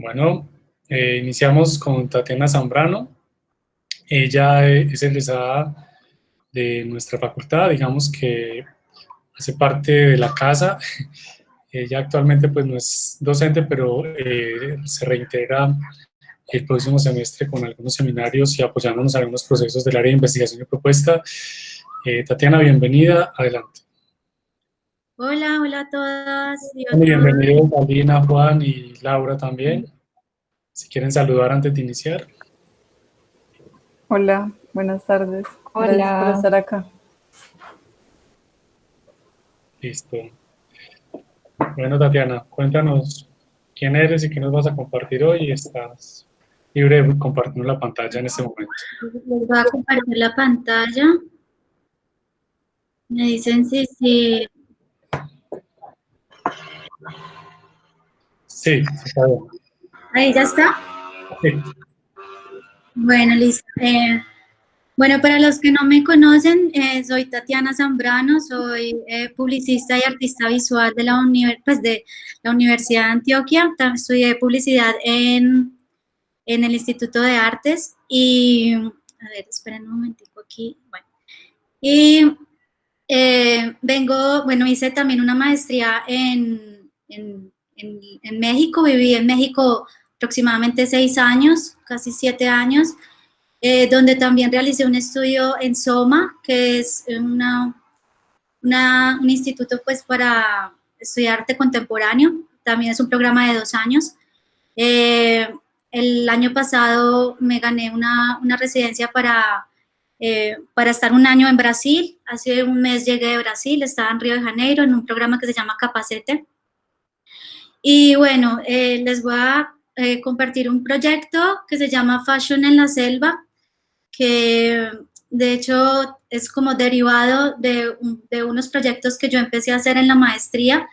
Bueno, iniciamos con Tatiana Zambrano. Ella es egresada de nuestra facultad, digamos que hace parte de la casa. Ella actualmente pues no es docente, pero se reintegra el próximo semestre con algunos seminarios y apoyándonos en algunos procesos del área de investigación y propuesta. Tatiana, bienvenida, adelante. Hola, hola a todas y a todos. Bienvenidos Alina, Juan y Laura también. Si quieren saludar antes de iniciar. Hola, buenas tardes. Gracias por Hola, estar acá. Listo. Bueno, Tatiana, cuéntanos quién eres y qué nos vas a compartir hoy. Estás libre de compartir la pantalla en este momento. Les voy a compartir la pantalla. Me dicen si. Sí, está bien. Ahí ya está. Sí. Bueno, listo. Bueno, para los que no me conocen, soy Tatiana Zambrano, soy publicista y artista visual de de la Universidad de Antioquia. Estudié publicidad en el Instituto de Artes y, a ver, esperen un momentico aquí. Bueno, y hice también una maestría en México, viví en México aproximadamente 6 años, casi 7 años, donde también realicé un estudio en SOMA, que es un instituto pues para estudiar arte contemporáneo, también es un programa de 2 años. El año pasado me gané una residencia para estar un año en Brasil. Hace un mes llegué de Brasil, estaba en Río de Janeiro en un programa que se llama Capacete. Y bueno, les voy a compartir un proyecto que se llama Fashion en la Selva, que de hecho es como derivado de unos proyectos que yo empecé a hacer en la maestría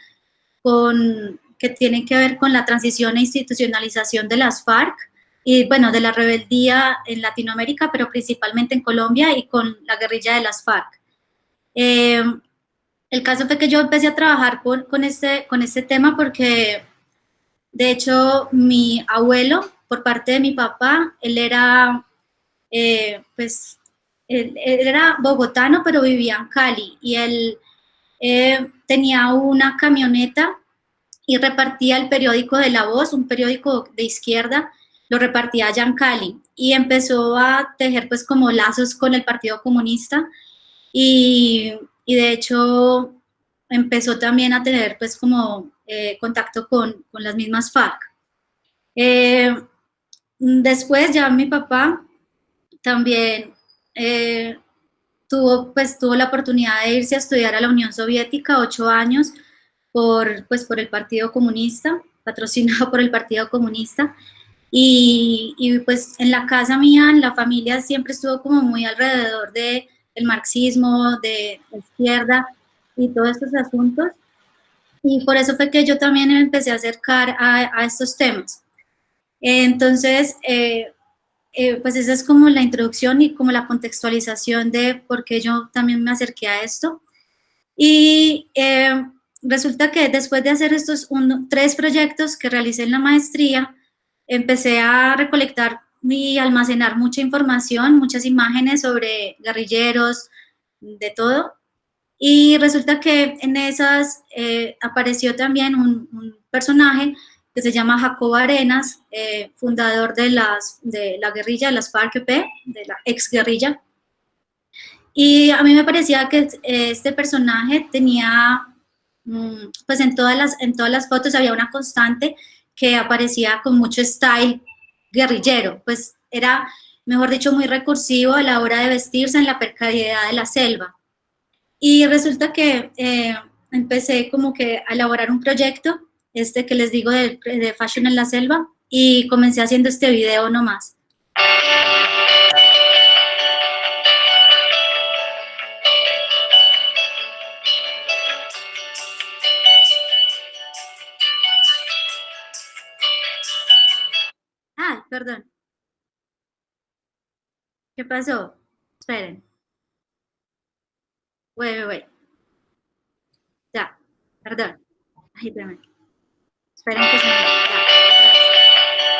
que tienen que ver con la transición e institucionalización de las FARC y bueno, de la rebeldía en Latinoamérica, pero principalmente en Colombia y con la guerrilla de las FARC. El caso fue que yo empecé a trabajar con este tema porque, de hecho, mi abuelo, por parte de mi papá, él era, él era bogotano, pero vivía en Cali, y él tenía una camioneta y repartía el periódico de La Voz, un periódico de izquierda, lo repartía allá en Cali, y empezó a tejer pues como lazos con el Partido Comunista, y de hecho empezó también a tener pues como contacto con las mismas FARC. Después ya mi papá también tuvo la oportunidad de irse a estudiar a la Unión Soviética 8 años por el Partido Comunista, patrocinado por el Partido Comunista. Y pues en la casa mía, en la familia, siempre estuvo como muy alrededor del marxismo, de la izquierda y todos estos asuntos. Y por eso fue que yo también me empecé a acercar a estos temas. Entonces, pues esa es como la introducción y como la contextualización de por qué yo también me acerqué a esto. Y resulta que después de hacer estos 3 proyectos que realicé en la maestría, empecé a recolectar y almacenar mucha información, muchas imágenes sobre guerrilleros, de todo. Y resulta que en esas apareció también un personaje que se llama Jacobo Arenas, fundador de la guerrilla, de las FARC-EP, de la ex guerrilla. Y a mí me parecía que este personaje tenía, pues en todas las fotos había una constante que aparecía con mucho style guerrillero, pues era, mejor dicho, muy recursivo a la hora de vestirse en la precariedad de la selva. Y resulta que empecé como que a elaborar un proyecto, que les digo de Fashion en la Selva, y comencé haciendo este video nomás. Ah, perdón. ¿Qué pasó? Esperen. Wait. Ya, perdón. Ay, espérame. Esperen que se me... Ya,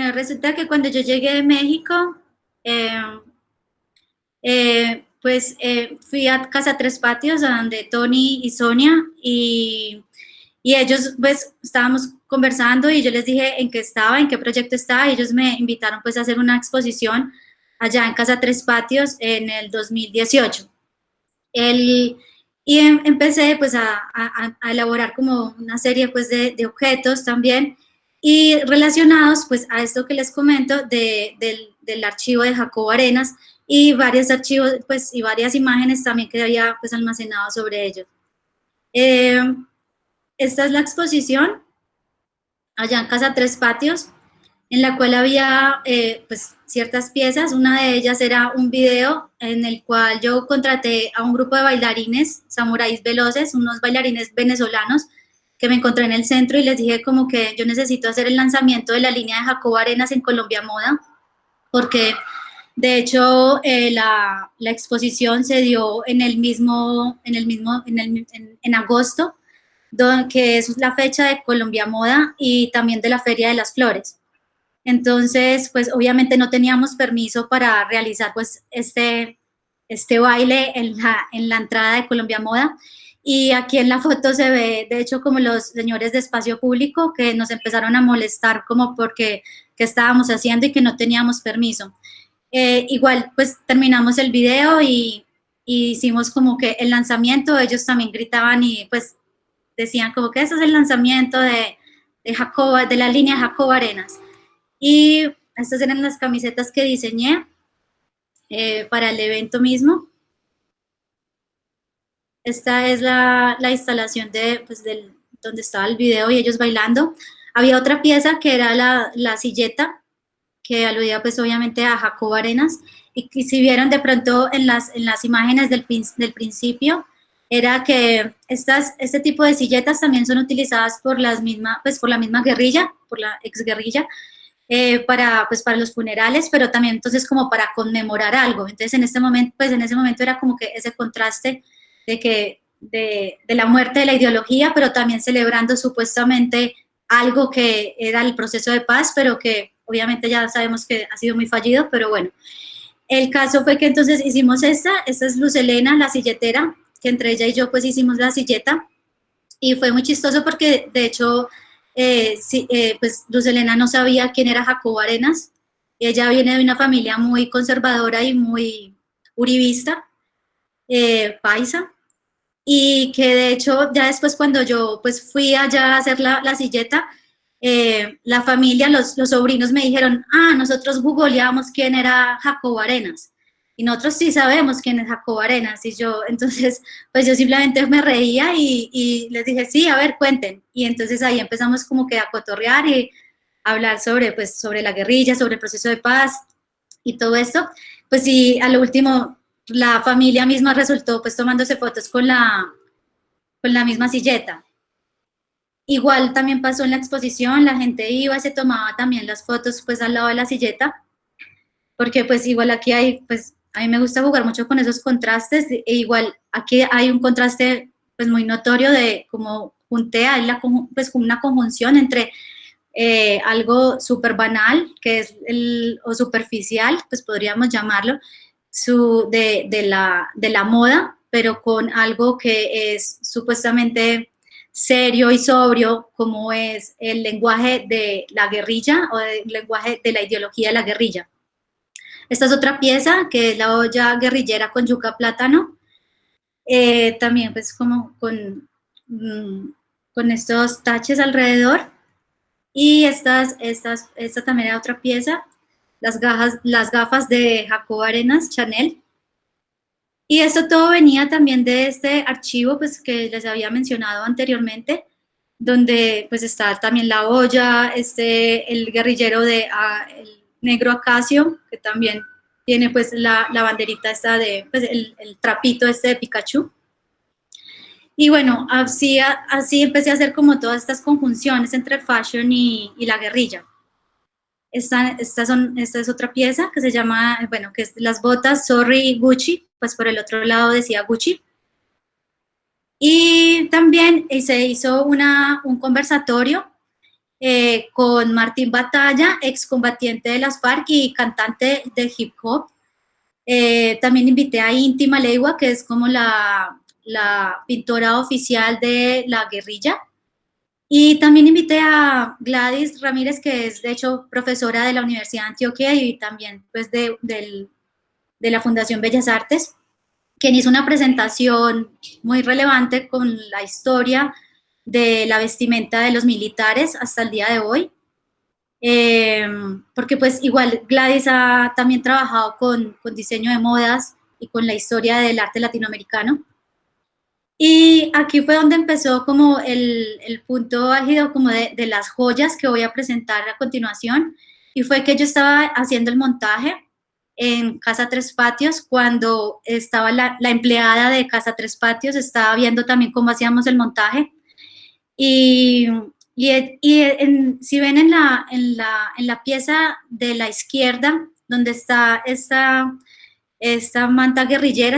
Bueno, resulta que cuando yo llegué de México, fui a Casa Tres Patios, a donde Tony y Sonia, y ellos, pues, estábamos conversando y yo les dije en qué estaba, en qué proyecto estaba, y ellos me invitaron, pues, a hacer una exposición allá en Casa Tres Patios en el 2018. Empecé, pues, a elaborar como una serie, pues, de objetos también, y relacionados, pues, a esto que les comento del archivo de Jacobo Arenas, y varios archivos, pues, y varias imágenes también que había, pues, almacenado sobre ellos. Esta es la exposición, allá en Casa Tres Patios, en la cual había, pues, ciertas piezas. Una de ellas era un video en el cual yo contraté a un grupo de bailarines, samuráis veloces, unos bailarines venezolanos, que me encontré en el centro y les dije como que yo necesito hacer el lanzamiento de la línea de Jacobo Arenas en Colombia Moda, porque de hecho la exposición se dio en agosto, que es la fecha de Colombia Moda y también de la Feria de las Flores. Entonces, pues obviamente no teníamos permiso para realizar, pues, este baile en la entrada de Colombia Moda. Y aquí en la foto se ve, de hecho, como los señores de espacio público que nos empezaron a molestar como porque qué estábamos haciendo y que no teníamos permiso. Igual, pues, terminamos el video y hicimos como que el lanzamiento. Ellos también gritaban y, pues, decían como que ese es el lanzamiento de la línea Jacobo Arenas. Y estas eran las camisetas que diseñé para el evento mismo. Esta es la instalación donde estaba el video y ellos bailando. Había otra pieza que era la silleta, que aludía, pues, obviamente a Jacobo Arenas. Y si vieron de pronto en las imágenes del principio, era que este tipo de silletas también son utilizadas por la misma guerrilla, por la exguerrilla, para los funerales, pero también entonces como para conmemorar algo. Entonces en ese momento era como que ese contraste de la muerte de la ideología, pero también celebrando supuestamente algo que era el proceso de paz, pero que obviamente ya sabemos que ha sido muy fallido. Pero bueno, el caso fue que entonces hicimos esta es Luz Helena, la silletera, que entre ella y yo pues hicimos la silleta, y fue muy chistoso porque de hecho pues Luz Helena no sabía quién era Jacobo Arenas. Ella viene de una familia muy conservadora y muy uribista, paisa, y que de hecho ya después cuando yo pues fui allá a hacer la silleta, la familia, los sobrinos me dijeron, nosotros googleamos quién era Jacobo Arenas, y nosotros sí sabemos quién es Jacobo Arenas. Y yo, entonces, pues yo simplemente me reía y les dije, sí, a ver, cuenten. Y entonces ahí empezamos como que a cotorrear y a hablar sobre la guerrilla, sobre el proceso de paz y todo esto. Pues sí, a lo último, la familia misma resultó pues tomándose fotos con la misma silleta. Igual también pasó en la exposición, la gente iba y se tomaba también las fotos pues al lado de la silleta, porque pues igual aquí hay, pues a mí me gusta jugar mucho con esos contrastes, e igual aquí hay un contraste pues muy notorio de cómo junté ahí pues como una conjunción entre algo súper banal, que es o superficial, pues podríamos llamarlo, de la moda, pero con algo que es supuestamente serio y sobrio, como es el lenguaje de la guerrilla o el lenguaje de la ideología de la guerrilla. Esta es otra pieza, que es la olla guerrillera con yuca plátano, también pues como con estos taches alrededor. Y esta también era otra pieza, las gafas de Jacobo Arenas, Chanel. Y esto todo venía también de este archivo pues que les había mencionado anteriormente, donde pues está también la olla, el guerrillero el negro acacio, que también tiene pues la banderita esta pues el trapito de Pikachu. Y bueno, así empecé a hacer como todas estas conjunciones entre fashion y la guerrilla. Esta es otra pieza que se llama, bueno, que es las botas Sorry Gucci, pues por el otro lado decía Gucci. Y también se hizo un conversatorio con Martín Batalla, excombatiente de las FARC y cantante de hip hop. También invité a Inti Maleigua, que es como la pintora oficial de la guerrilla. Y también invité a Gladys Ramírez, que es de hecho profesora de la Universidad de Antioquia y también pues de la Fundación Bellas Artes, quien hizo una presentación muy relevante con la historia de la vestimenta de los militares hasta el día de hoy. Porque pues igual Gladys ha también trabajado con diseño de modas y con la historia del arte latinoamericano. Y aquí fue donde empezó como el punto álgido como de las joyas que voy a presentar a continuación, y fue que yo estaba haciendo el montaje en Casa Tres Patios cuando estaba la empleada de Casa Tres Patios, estaba viendo también cómo hacíamos el montaje, y si ven en la pieza de la izquierda, donde está esta manta guerrillera,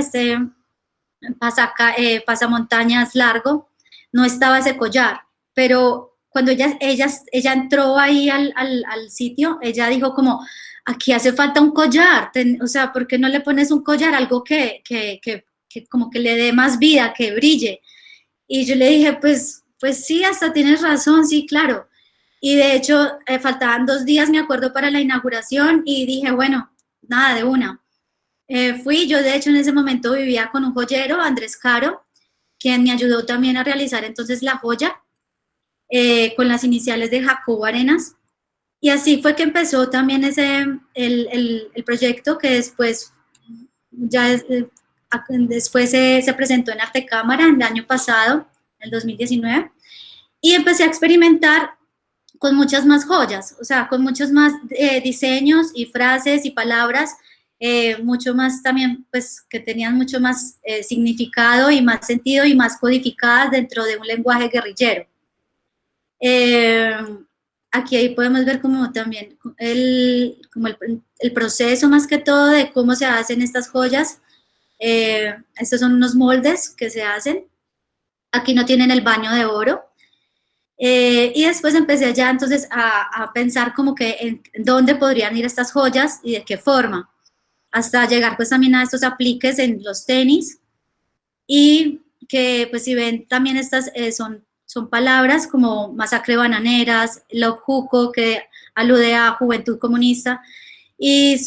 pasamontañas largo, no estaba ese collar, pero cuando ella entró ahí al sitio, ella dijo como, aquí hace falta un collar, o sea, ¿por qué no le pones un collar, algo que como que le dé más vida, que brille? Y yo le dije, pues sí, hasta tienes razón, sí, claro. Y de hecho, faltaban 2 días, me acuerdo, para la inauguración, y dije, bueno, nada, de una. Yo de hecho en ese momento vivía con un joyero, Andrés Caro, quien me ayudó también a realizar entonces la joya, con las iniciales de Jacobo Arenas, y así fue que empezó también el proyecto, que después se presentó en Arte Cámara el año pasado, el 2019, y empecé a experimentar con muchas más joyas, o sea, con muchos más diseños y frases y palabras, mucho más también, pues, que tenían mucho más significado y más sentido y más codificadas dentro de un lenguaje guerrillero. Aquí ahí podemos ver como también el proceso más que todo de cómo se hacen estas joyas. Estos son unos moldes que se hacen. Aquí no tienen el baño de oro. Y después empecé ya entonces a pensar como que en dónde podrían ir estas joyas y de qué forma, hasta llegar pues también a estos apliques en los tenis, y que pues si ven también estas son palabras como masacre bananeras, Lobjuco, que alude a juventud comunista, y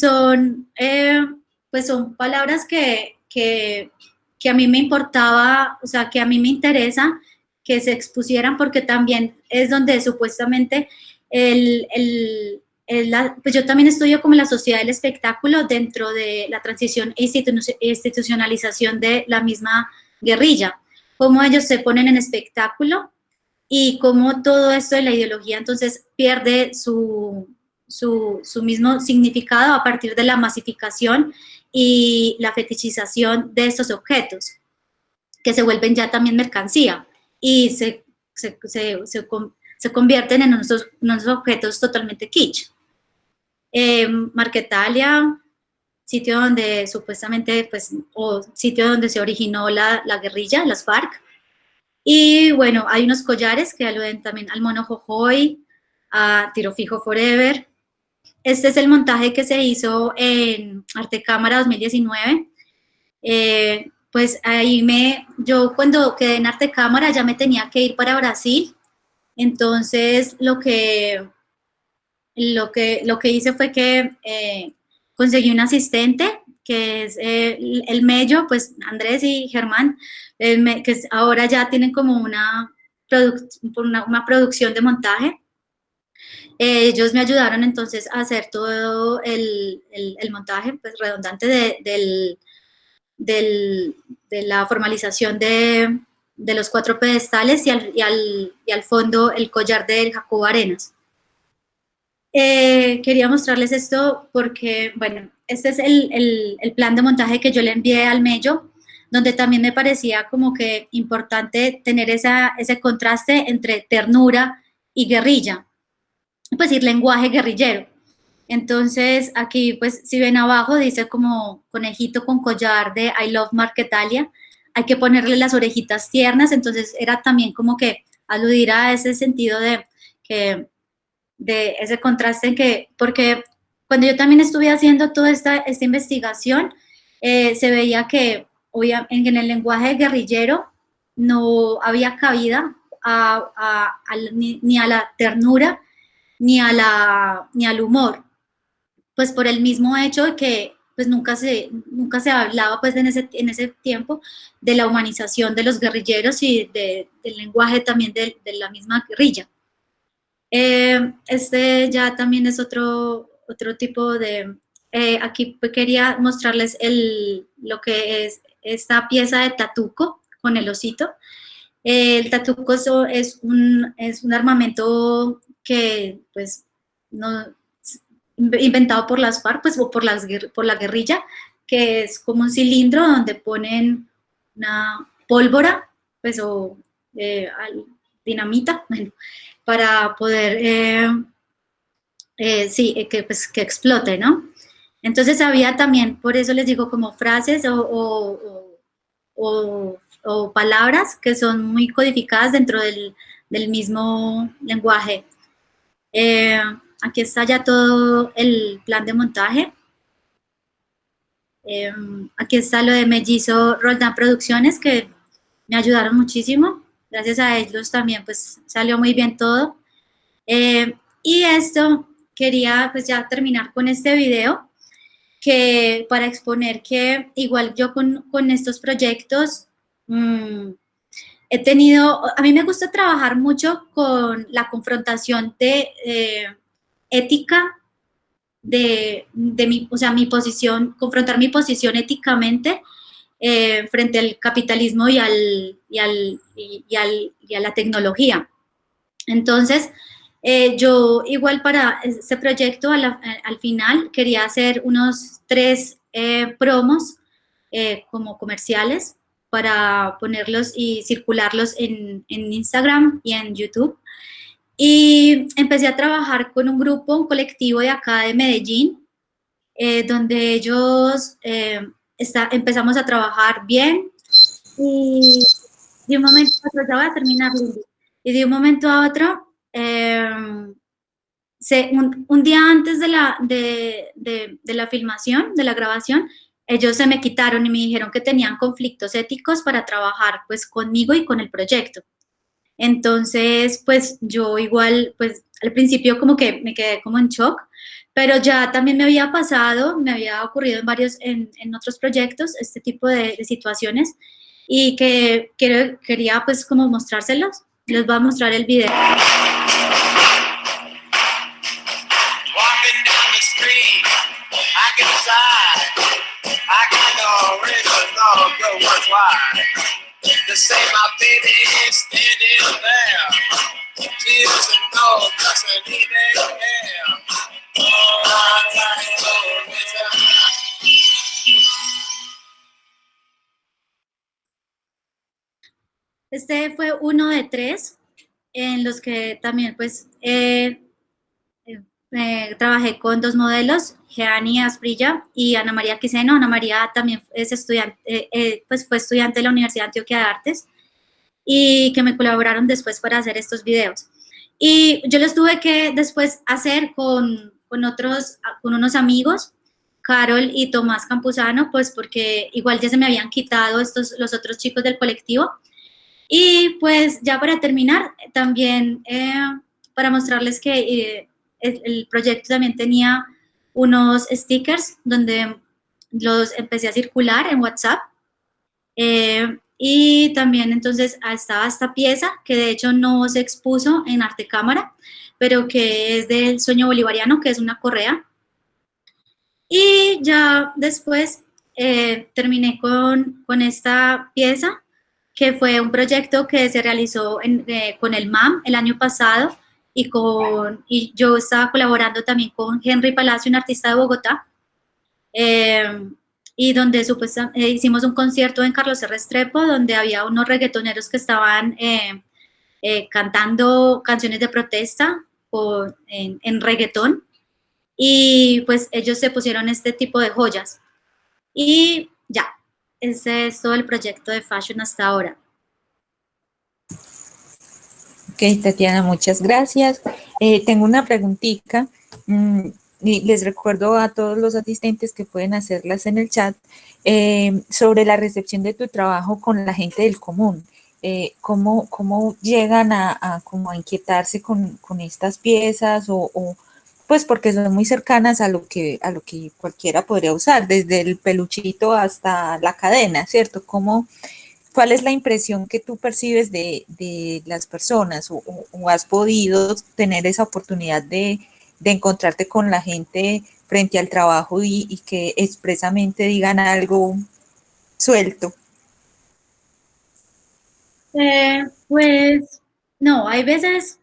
pues son palabras que a mí me importaba, o sea, que a mí me interesa que se expusieran, porque también es donde supuestamente pues yo también estudio como la sociedad del espectáculo dentro de la transición e institucionalización de la misma guerrilla, cómo ellos se ponen en espectáculo y cómo todo esto de la ideología entonces pierde su mismo significado a partir de la masificación y la fetichización de estos objetos, que se vuelven ya también mercancía y se convierten en unos objetos totalmente kitsch. Marquetalia, sitio donde supuestamente, pues, o sitio donde se originó la guerrilla, las FARC. Y bueno, hay unos collares que aluden también al Mono Jojoy, a Tiro Fijo Forever. Este es el montaje que se hizo en Arte Cámara 2019. Pues ahí yo cuando quedé en Arte Cámara ya me tenía que ir para Brasil, entonces lo que hice fue que conseguí un asistente, que es el Mello, pues Andrés y Germán, que ahora ya tienen como una producción de montaje. Ellos me ayudaron entonces a hacer todo el montaje, pues redundante de la formalización de los 4 pedestales y al fondo el collar del Jacobo Arenas. Quería mostrarles esto porque, bueno, este es el plan de montaje que yo le envié al Mello, donde también me parecía como que importante tener ese contraste entre ternura y guerrilla, pues ir lenguaje guerrillero. Entonces aquí pues si ven abajo dice como conejito con collar de I love Marquetalia, hay que ponerle las orejitas tiernas, entonces era también como que aludir a ese sentido de que de ese contraste porque cuando yo también estuve haciendo toda esta investigación, se veía que en el lenguaje guerrillero no había cabida ni a la ternura ni al humor, pues por el mismo hecho de que pues nunca se hablaba pues en ese tiempo de la humanización de los guerrilleros y del lenguaje también de la misma guerrilla. Este ya también es otro tipo de... aquí quería mostrarles lo que es esta pieza de tatuco con el osito. El tatuco es un armamento que, pues, no, inventado por las FARC, pues, o por la guerrilla, que es como un cilindro donde ponen una pólvora, pues, o dinamita, bueno, para poder, que explote, ¿no? Entonces había también, por eso les digo, como frases o palabras que son muy codificadas dentro del mismo lenguaje. Aquí está ya todo el plan de montaje. Aquí está lo de Mellizo Roldán Producciones, que me ayudaron muchísimo. Gracias a ellos también pues salió muy bien todo. Y esto quería pues ya terminar con este video, que para exponer que igual yo con estos proyectos he tenido, a mí me gusta trabajar mucho con la confrontación de ética, mi posición, confrontar mi posición éticamente frente al capitalismo y a la tecnología. Entonces, yo igual para este proyecto al final quería hacer unos 3 promos como comerciales para ponerlos y circularlos en Instagram y en YouTube. Y empecé a trabajar con un grupo, un colectivo de acá de Medellín, donde ellos empezamos a trabajar bien y de un momento a otro, ya voy a terminar, Lindy, y de un momento a otro, un día antes de la filmación, de la grabación, ellos se me quitaron y me dijeron que tenían conflictos éticos para trabajar pues conmigo y con el proyecto. Entonces, pues yo igual, pues al principio como que me quedé como en shock, pero ya también me había pasado, me había ocurrido en otros proyectos este tipo de situaciones y que quería pues como mostrárselos. Les voy a mostrar el video. To say my baby is standing there, tears and no doesn't even care. Este fue uno de 3 en los que también pues trabajé con 2 modelos, Jeani Asprilla y Ana María Quiseno. Ana María también es estudiante, pues fue estudiante de la Universidad de Antioquia de Artes y que me colaboraron después para hacer estos videos. Y yo los tuve que después hacer con unos amigos, Carol y Tomás Campuzano, pues porque igual ya se me habían quitado los otros chicos del colectivo. Y pues ya para terminar, también para mostrarles que el proyecto también tenía unos stickers donde los empecé a circular en WhatsApp. Y también entonces estaba esta pieza que de hecho no se expuso en Arte Cámara, pero que es del sueño bolivariano, que es una correa. Y ya después terminé con esta pieza, que fue un proyecto que se realizó con el MAM el año pasado, y yo estaba colaborando también con Henry Palacio, un artista de Bogotá, y donde supuestamente hicimos un concierto en Carlos R. Restrepo, donde había unos reggaetoneros que estaban cantando canciones de protesta en reggaetón, y pues ellos se pusieron este tipo de joyas. Y ya, ese es todo el proyecto de Fashion hasta ahora. Ok, Tatiana, muchas gracias. Tengo una preguntita. Y les recuerdo a todos los asistentes que pueden hacerlas en el chat sobre la recepción de tu trabajo con la gente del común. ¿Cómo llegan como a inquietarse con estas piezas pues porque son muy cercanas a lo que cualquiera podría usar, desde el peluchito hasta la cadena, ¿cierto? ¿Cuál es la impresión que tú percibes de las personas o has podido tener esa oportunidad de encontrarte con la gente frente al trabajo y que expresamente digan algo suelto? Pues no, hay veces,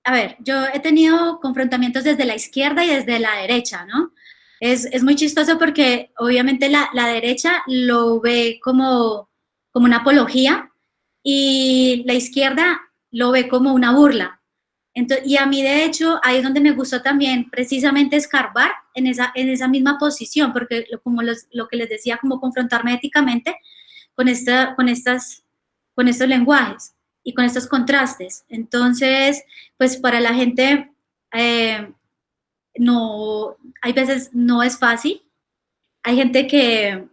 a ver, yo he tenido confrontamientos desde la izquierda y desde la derecha, ¿no? Es muy chistoso porque obviamente la derecha lo ve como una apología y la izquierda lo ve como una burla. Entonces, y a mí, de hecho, ahí es donde me gustó también precisamente escarbar en esa misma posición, porque como lo que les decía, como confrontarme éticamente con estos lenguajes y con estos contrastes. Entonces, pues para la gente, no, hay veces no es fácil. Hay gente que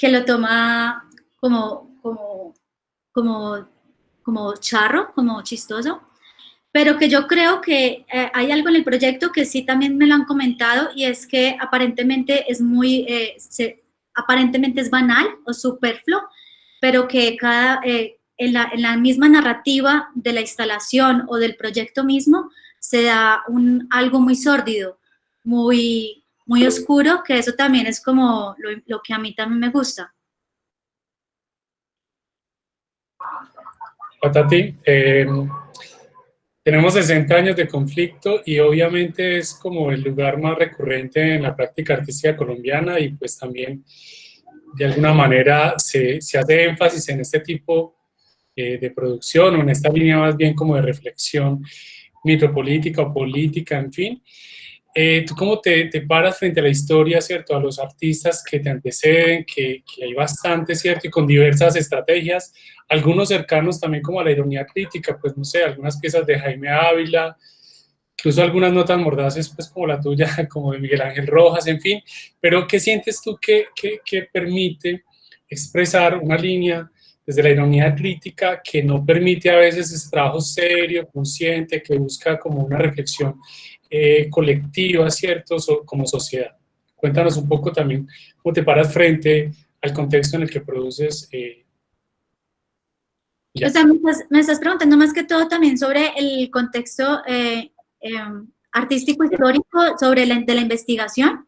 lo toma como charro, como chistoso, pero que yo creo que hay algo en el proyecto que sí también me lo han comentado, y es que aparentemente aparentemente es banal o superfluo, pero que en la misma narrativa de la instalación o del proyecto mismo se da algo muy sórdido, muy, muy oscuro, que eso también es como lo que a mí también me gusta. Patati, tenemos 60 años de conflicto y obviamente es como el lugar más recurrente en la práctica artística colombiana, y pues también de alguna manera se hace énfasis en este tipo de producción, o en esta línea más bien como de reflexión mitopolítica o política, en fin. ¿Tú cómo te paras frente a la historia, cierto? A los artistas que te anteceden, que hay bastante, cierto, y con diversas estrategias, algunos cercanos también como a la ironía crítica, pues no sé, algunas piezas de Jaime Ávila, incluso algunas notas mordaces, pues como la tuya, como de Miguel Ángel Rojas, en fin. Pero ¿qué sientes tú que permite expresar una línea desde la ironía crítica que no permite a veces ese trabajo serio, consciente, que busca como una reflexión colectiva, ¿cierto?, como sociedad? Cuéntanos un poco también cómo te paras frente al contexto en el que produces. O sea, me estás preguntando más que todo también sobre el contexto artístico histórico, sobre de la investigación.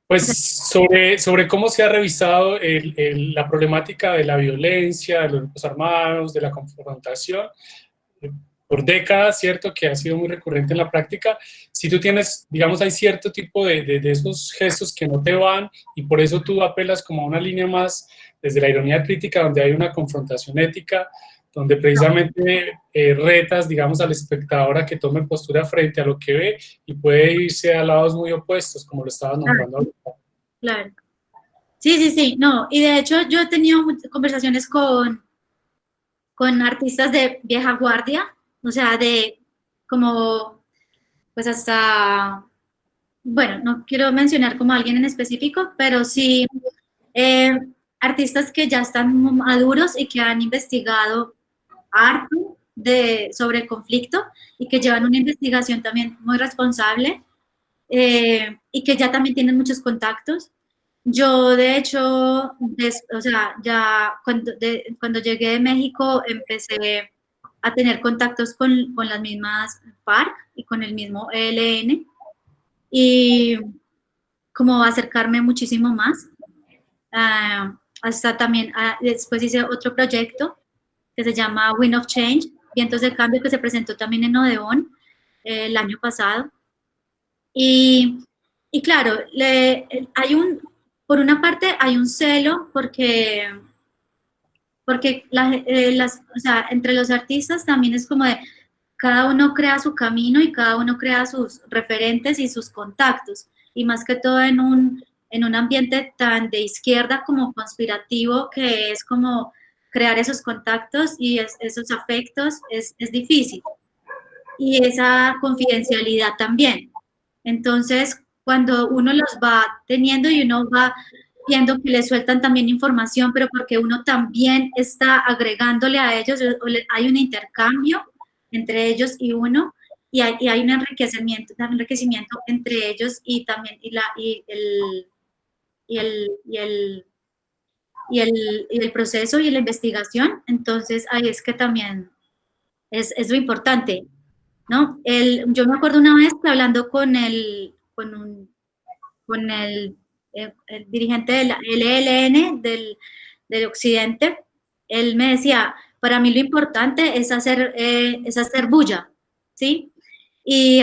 Pues sobre cómo se ha revisado la problemática de la violencia, de los grupos armados, de la confrontación, por décadas, ¿cierto?, que ha sido muy recurrente en la práctica. Si tú tienes, digamos, hay cierto tipo de esos gestos que no te van, y por eso tú apelas como a una línea más desde la ironía crítica, donde hay una confrontación ética, donde precisamente retas, digamos, al espectador a que tome postura frente a lo que ve, y puede irse a lados muy opuestos, como lo estabas nombrando ahorita. Claro. Sí, no, y de hecho yo he tenido conversaciones con artistas de vieja guardia, o sea, pues hasta, bueno, no quiero mencionar como alguien en específico, pero sí artistas que ya están maduros y que han investigado harto sobre el conflicto, y que llevan una investigación también muy responsable, y que ya también tienen muchos contactos. Yo, de hecho, o sea, ya cuando llegué de México empecé a tener contactos con las mismas FARC y con el mismo ELN, y como acercarme muchísimo más. Hasta también, después hice otro proyecto que se llama Wind of Change, Vientos de Cambio, que se presentó también en Odeón el año pasado. Y claro, por una parte hay un celo porque o sea, entre los artistas también es como de cada uno crea su camino y cada uno crea sus referentes y sus contactos, y más que todo en un ambiente tan de izquierda como conspirativo, que es como crear esos contactos y esos afectos es difícil. Y esa confidencialidad también. Entonces, cuando uno los va teniendo y uno va viendo que le sueltan también información, pero porque uno también está agregándole a ellos, hay un intercambio entre ellos y uno, y hay un enriquecimiento entre ellos y también el proceso y la investigación. Entonces, ahí es que también es lo importante, ¿no? Yo me acuerdo una vez que hablando con el dirigente de la LLN del Occidente, él me decía, para mí lo importante es hacer bulla, ¿sí? Y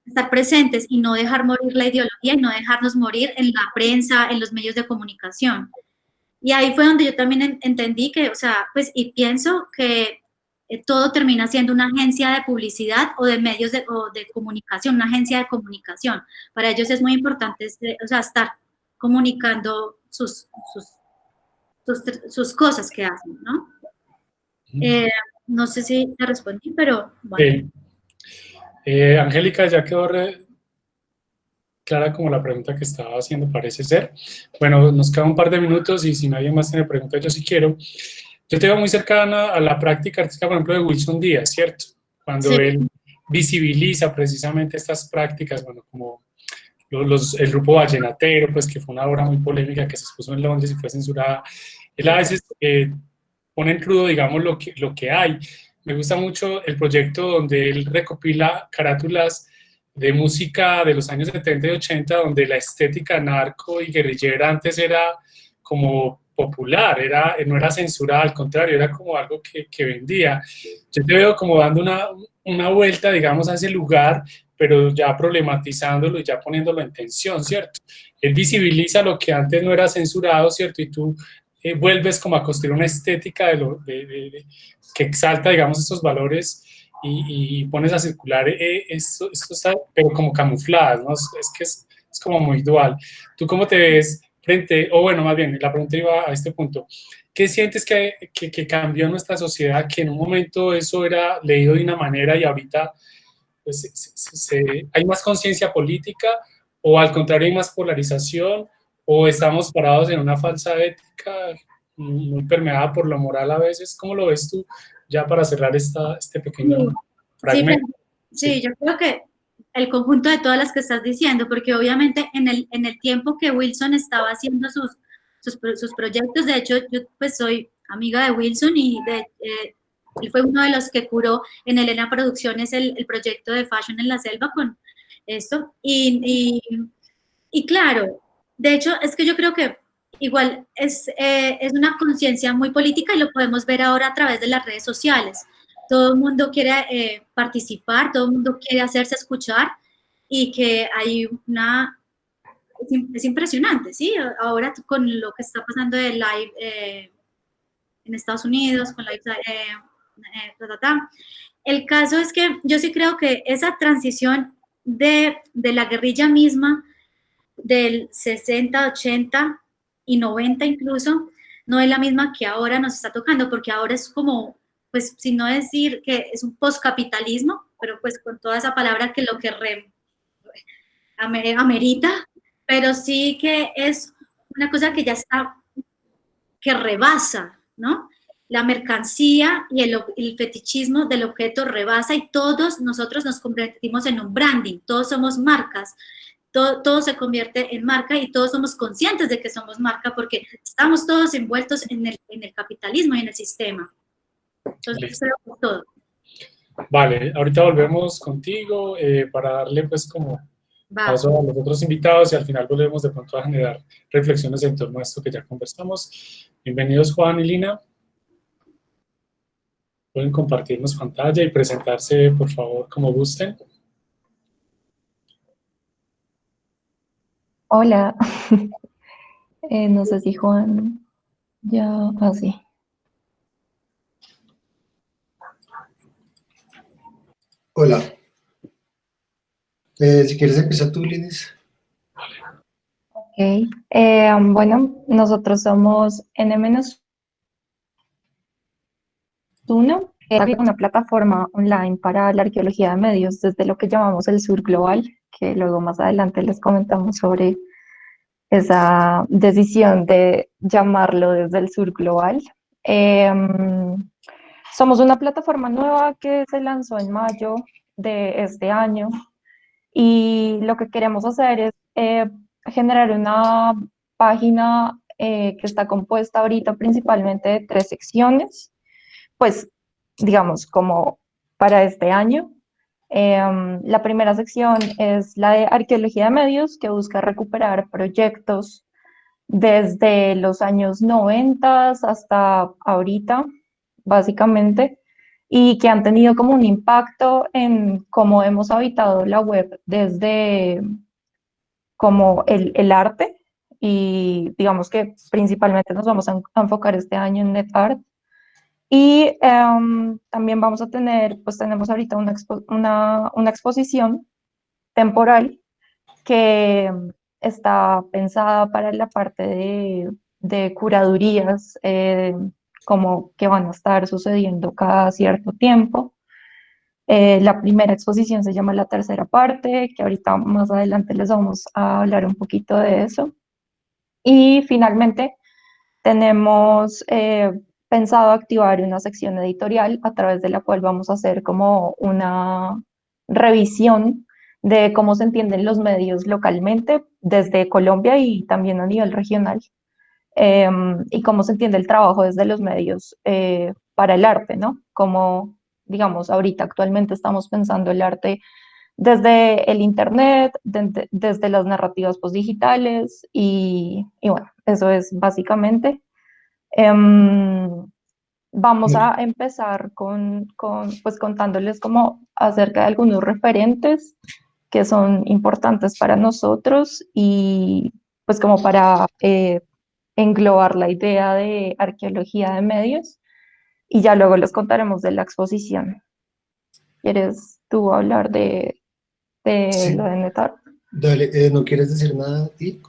estar presentes y no dejar morir la ideología y no dejarnos morir en la prensa, en los medios de comunicación. Y ahí fue donde yo también entendí que, o sea, pues, y pienso que todo termina siendo una agencia de publicidad o de medios de comunicación, una agencia de comunicación. Para ellos es muy importante, o sea, estar comunicando sus cosas que hacen, ¿no? No sé si te respondí, pero bueno. Sí. Angélica, ya quedó clara como la pregunta que estaba haciendo, parece ser. Bueno, nos queda un par de minutos y si nadie más tiene preguntas, yo sí quiero. Yo te veo muy cercana a la práctica artística, por ejemplo, de Wilson Díaz, ¿cierto? Cuando él visibiliza precisamente estas prácticas, bueno, como el grupo vallenatero, pues que fue una obra muy polémica que se expuso en Londres y fue censurada. Él a veces pone en crudo, digamos, lo que hay. Me gusta mucho el proyecto donde él recopila carátulas de música de los años 70 y 80, donde la estética narco y guerrillera antes era como popular, no era censurada, al contrario, era como algo que vendía. Yo te veo como dando una vuelta, digamos, a ese lugar, pero ya problematizándolo y ya poniéndolo en tensión, ¿cierto? Él visibiliza lo que antes no era censurado, ¿cierto? Y tú vuelves como a construir una estética que exalta, digamos, estos valores y pones a circular esto está, pero como camufladas, ¿no? Es que es como muy dual. ¿Tú cómo te ves frente, o bueno, más bien, la pregunta iba a este punto, ¿qué sientes que cambió en nuestra sociedad, que en un momento eso era leído de una manera y ahorita pues, hay más conciencia política, o al contrario hay más polarización, o estamos parados en una falsa ética muy permeada por lo moral a veces? ¿Cómo lo ves tú ya para cerrar este pequeño fragmento? Sí, yo creo que el conjunto de todas las que estás diciendo, porque obviamente en el tiempo que Wilson estaba haciendo sus proyectos, de hecho yo pues soy amiga de Wilson y él fue uno de los que curó en Elena Producciones el proyecto de Fashion en la Selva con esto, y claro, de hecho es que yo creo que igual es una conciencia muy política y lo podemos ver ahora a través de las redes sociales. Todo el mundo quiere participar, todo el mundo quiere hacerse escuchar y que hay es impresionante, ¿sí? Ahora con lo que está pasando de live en Estados Unidos, con live, el caso es que yo sí creo que esa transición de la guerrilla misma, del 60, 80 y 90 incluso, no es la misma que ahora nos está tocando, porque ahora es como, pues, sin no decir que es un postcapitalismo, pero pues con toda esa palabra que lo que amerita, pero sí que es una cosa que ya está, que rebasa, ¿no? La mercancía y el fetichismo del objeto rebasa y todos nosotros nos convertimos en un branding, todos somos marcas. Todo se convierte en marca y todos somos conscientes de que somos marca porque estamos todos envueltos en el capitalismo y en el sistema. Entonces, creo que todo. Vale, ahorita volvemos contigo para darle pues como paso a los otros invitados y al final volvemos de pronto a generar reflexiones en torno a esto que ya conversamos. Bienvenidos Juan y Lina. Pueden compartirnos pantalla y presentarse por favor como gusten. Hola, no sé si Juan ya, así. Hola. Si quieres empezar tú, Linis. Ok, bueno, nosotros somos N- Una, es una plataforma online para la arqueología de medios desde lo que llamamos el sur global, que luego más adelante les comentamos sobre esa decisión de llamarlo desde el sur global. Somos una plataforma nueva que se lanzó en mayo de este año y lo que queremos hacer es generar una página que está compuesta ahorita principalmente de 3 secciones, pues digamos como para este año. La primera sección es la de arqueología de medios, que busca recuperar proyectos desde los años 90 hasta ahorita, básicamente, y que han tenido como un impacto en cómo hemos habitado la web desde como el arte, y digamos que principalmente nos vamos a enfocar este año en NetArt. Y también vamos a tener, pues tenemos ahorita una exposición temporal que está pensada para la parte de curadurías, como que van a estar sucediendo cada cierto tiempo. La primera exposición se llama La Tercera Parte, que ahorita más adelante les vamos a hablar un poquito de eso. Y finalmente tenemos pensado activar una sección editorial a través de la cual vamos a hacer como una revisión de cómo se entienden los medios localmente desde Colombia y también a nivel regional, y cómo se entiende el trabajo desde los medios para el arte, ¿no? Como, digamos, ahorita actualmente estamos pensando el arte desde el internet, desde las narrativas postdigitales y bueno, eso es básicamente. Vamos a empezar pues contándoles como acerca de algunos referentes que son importantes para nosotros y pues como para englobar la idea de arqueología de medios, y ya luego les contaremos de la exposición. ¿Quieres tú hablar de Sí, lo de NetArt? dale, ¿no quieres decir nada a ti?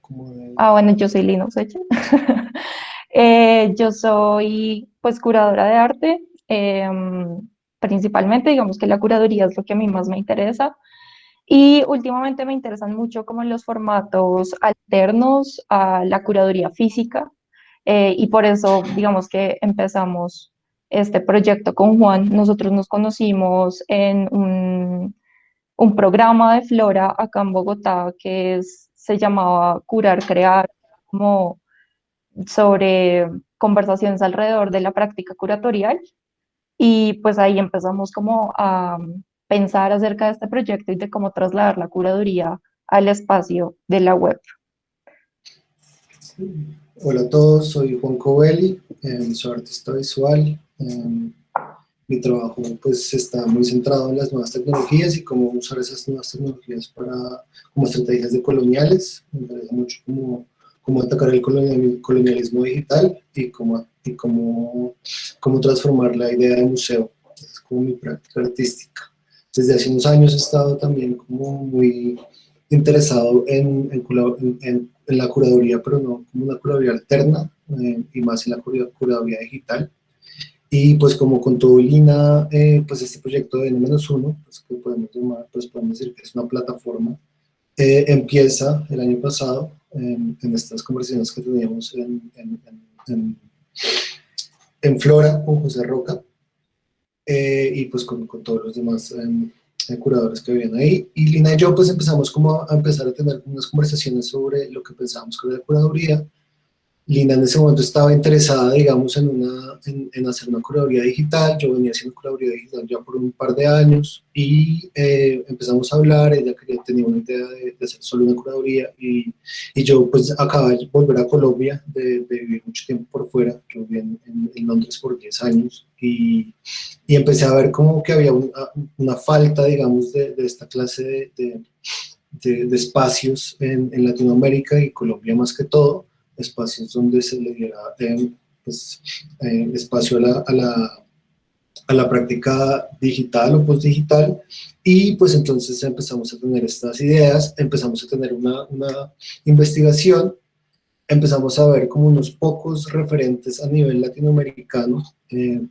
Bueno, yo soy Lina Useche. Yo soy pues curadora de arte, principalmente digamos que la curaduría es lo que a mí más me interesa, y últimamente me interesan mucho como los formatos alternos a la curaduría física, y por eso digamos que empezamos este proyecto con Juan. Nosotros nos conocimos en un programa de Flora acá en Bogotá se llamaba Curar, Crear, como sobre conversaciones alrededor de la práctica curatorial, y pues ahí empezamos como a pensar acerca de este proyecto y de cómo trasladar la curaduría al espacio de la web. Hola a todos, soy Juan Covelli, soy artista visual. Mi trabajo pues está muy centrado en las nuevas tecnologías y cómo usar esas nuevas tecnologías como estrategias decoloniales. Me interesa mucho cómo atacar el colonialismo digital y cómo transformar la idea de museo. Esa es como mi práctica artística. Desde hace unos años he estado también como muy interesado en la curaduría, pero no como una curaduría alterna, y más en la curaduría digital. Y pues como contó Lina, pues este proyecto de N-1, pues que podemos decir que es una plataforma, empieza el año pasado en estas conversaciones que teníamos en Flora con José Roca, y pues con todos los demás curadores que vivían ahí. Y Lina y yo pues empezamos como a empezar a tener unas conversaciones sobre lo que pensábamos que era la curaduría. Lina en ese momento estaba interesada, digamos, en hacer una curaduría digital. Yo venía haciendo curaduría digital ya por un par de años y empezamos a hablar. Ella tenía una idea de hacer solo una curaduría, y yo pues acababa de volver a Colombia, de vivir mucho tiempo por fuera. Yo viví en Londres por 10 años y empecé a ver como que había una falta, digamos, de esta clase de espacios en Latinoamérica y Colombia más que todo, espacios donde se le diera espacio a la práctica digital o postdigital. Y pues entonces empezamos a tener estas ideas, empezamos a tener una investigación empezamos a ver como unos pocos referentes a nivel latinoamericano.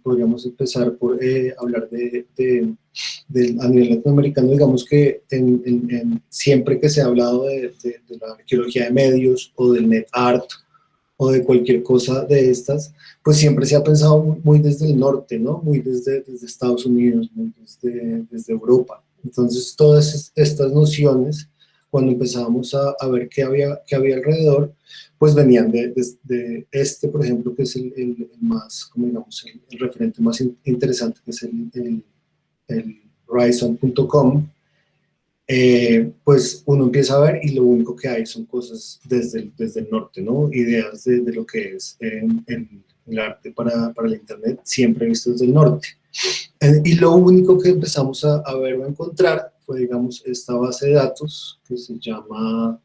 Podríamos empezar por hablar a nivel latinoamericano. Digamos que siempre que se ha hablado de la arqueología de medios o del net art o de cualquier cosa de estas, pues siempre se ha pensado muy desde el norte, ¿no? Muy desde Estados Unidos, muy desde Europa. Entonces, todas estas nociones, cuando empezábamos a ver qué había alrededor, pues venían de este, por ejemplo, que es el más, como digamos, el referente más interesante, que es el Horizon.com. Pues uno empieza a ver y lo único que hay son cosas desde el norte, ¿no? Ideas de lo que es el arte para el Internet, siempre visto desde el norte. Y lo único que empezamos a ver o a encontrar fue, digamos, esta base de datos que se llama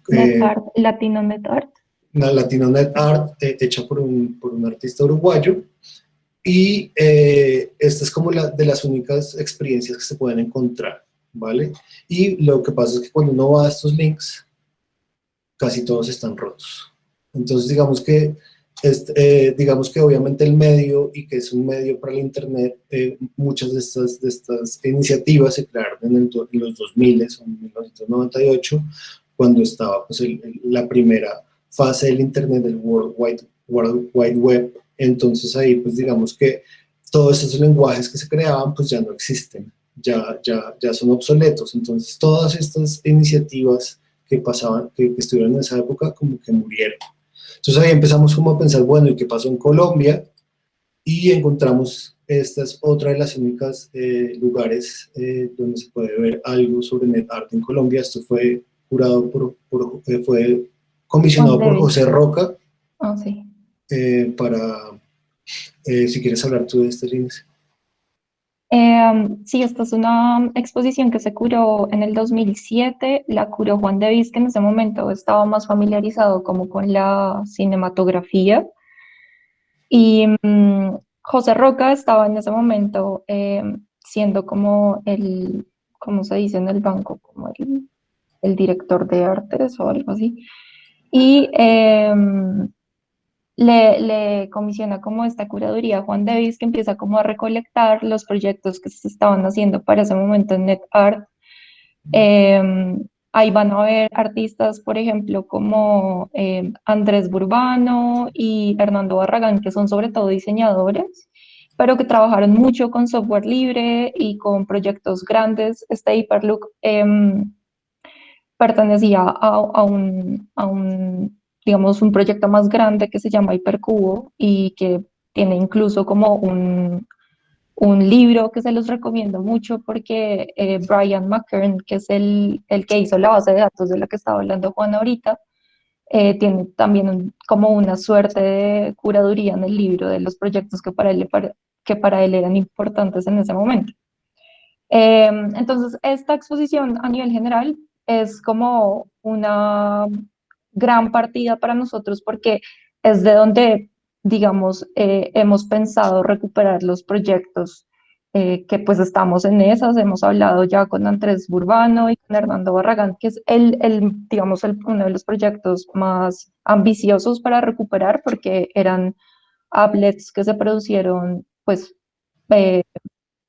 NetArt, Latino NetArt. la Latino Net Art, hecha por un artista uruguayo. Y esta es como de las únicas experiencias que se pueden encontrar, ¿vale? Y lo que pasa es que cuando uno va a estos links, casi todos están rotos. Entonces, digamos que obviamente el medio, y que es un medio para el Internet, muchas de estas iniciativas se crearon en los 2000, en 1998, cuando estaba pues, la primera fase del Internet, del World Wide Web. Entonces ahí pues digamos que todos esos lenguajes que se creaban pues ya no existen, ya son obsoletos. Entonces todas estas iniciativas que pasaban, que estuvieron en esa época, como que murieron. Entonces ahí empezamos como a pensar, bueno, ¿y qué pasó en Colombia? Y encontramos, esta es otra de las únicas lugares donde se puede ver algo sobre NetArt en Colombia. Esto fue curado fue comisionado por José Roca. Ah, sí. Si quieres hablar tú de este, Lines. Sí, esta es una exposición que se curó en el 2007, la curó Juan Davis, que en ese momento estaba más familiarizado como con la cinematografía, y José Roca estaba en ese momento siendo como ¿cómo se dice en el banco? Como el director de artes o algo así, y le comisiona como esta curaduría a Juan Davis, que empieza como a recolectar los proyectos que se estaban haciendo para ese momento en NetArt. Ahí van a ver artistas, por ejemplo, como Andrés Burbano y Hernando Barragán, que son sobre todo diseñadores, pero que trabajaron mucho con software libre y con proyectos grandes. Este Hyperlook pertenecía digamos, un proyecto más grande que se llama Hipercubo y que tiene incluso como un libro que se los recomiendo mucho porque Brian McKern, que es el que hizo la base de datos de la que estaba hablando Juan ahorita, tiene también como una suerte de curaduría en el libro de los proyectos que para él eran importantes en ese momento. Entonces, esta exposición a nivel general es como una gran partida para nosotros porque es de donde, digamos, hemos pensado recuperar los proyectos que pues estamos en esas. Hemos hablado ya con Andrés Burbano y con Hernando Barragán, que es digamos, uno de los proyectos más ambiciosos para recuperar porque eran applets que se producieron pues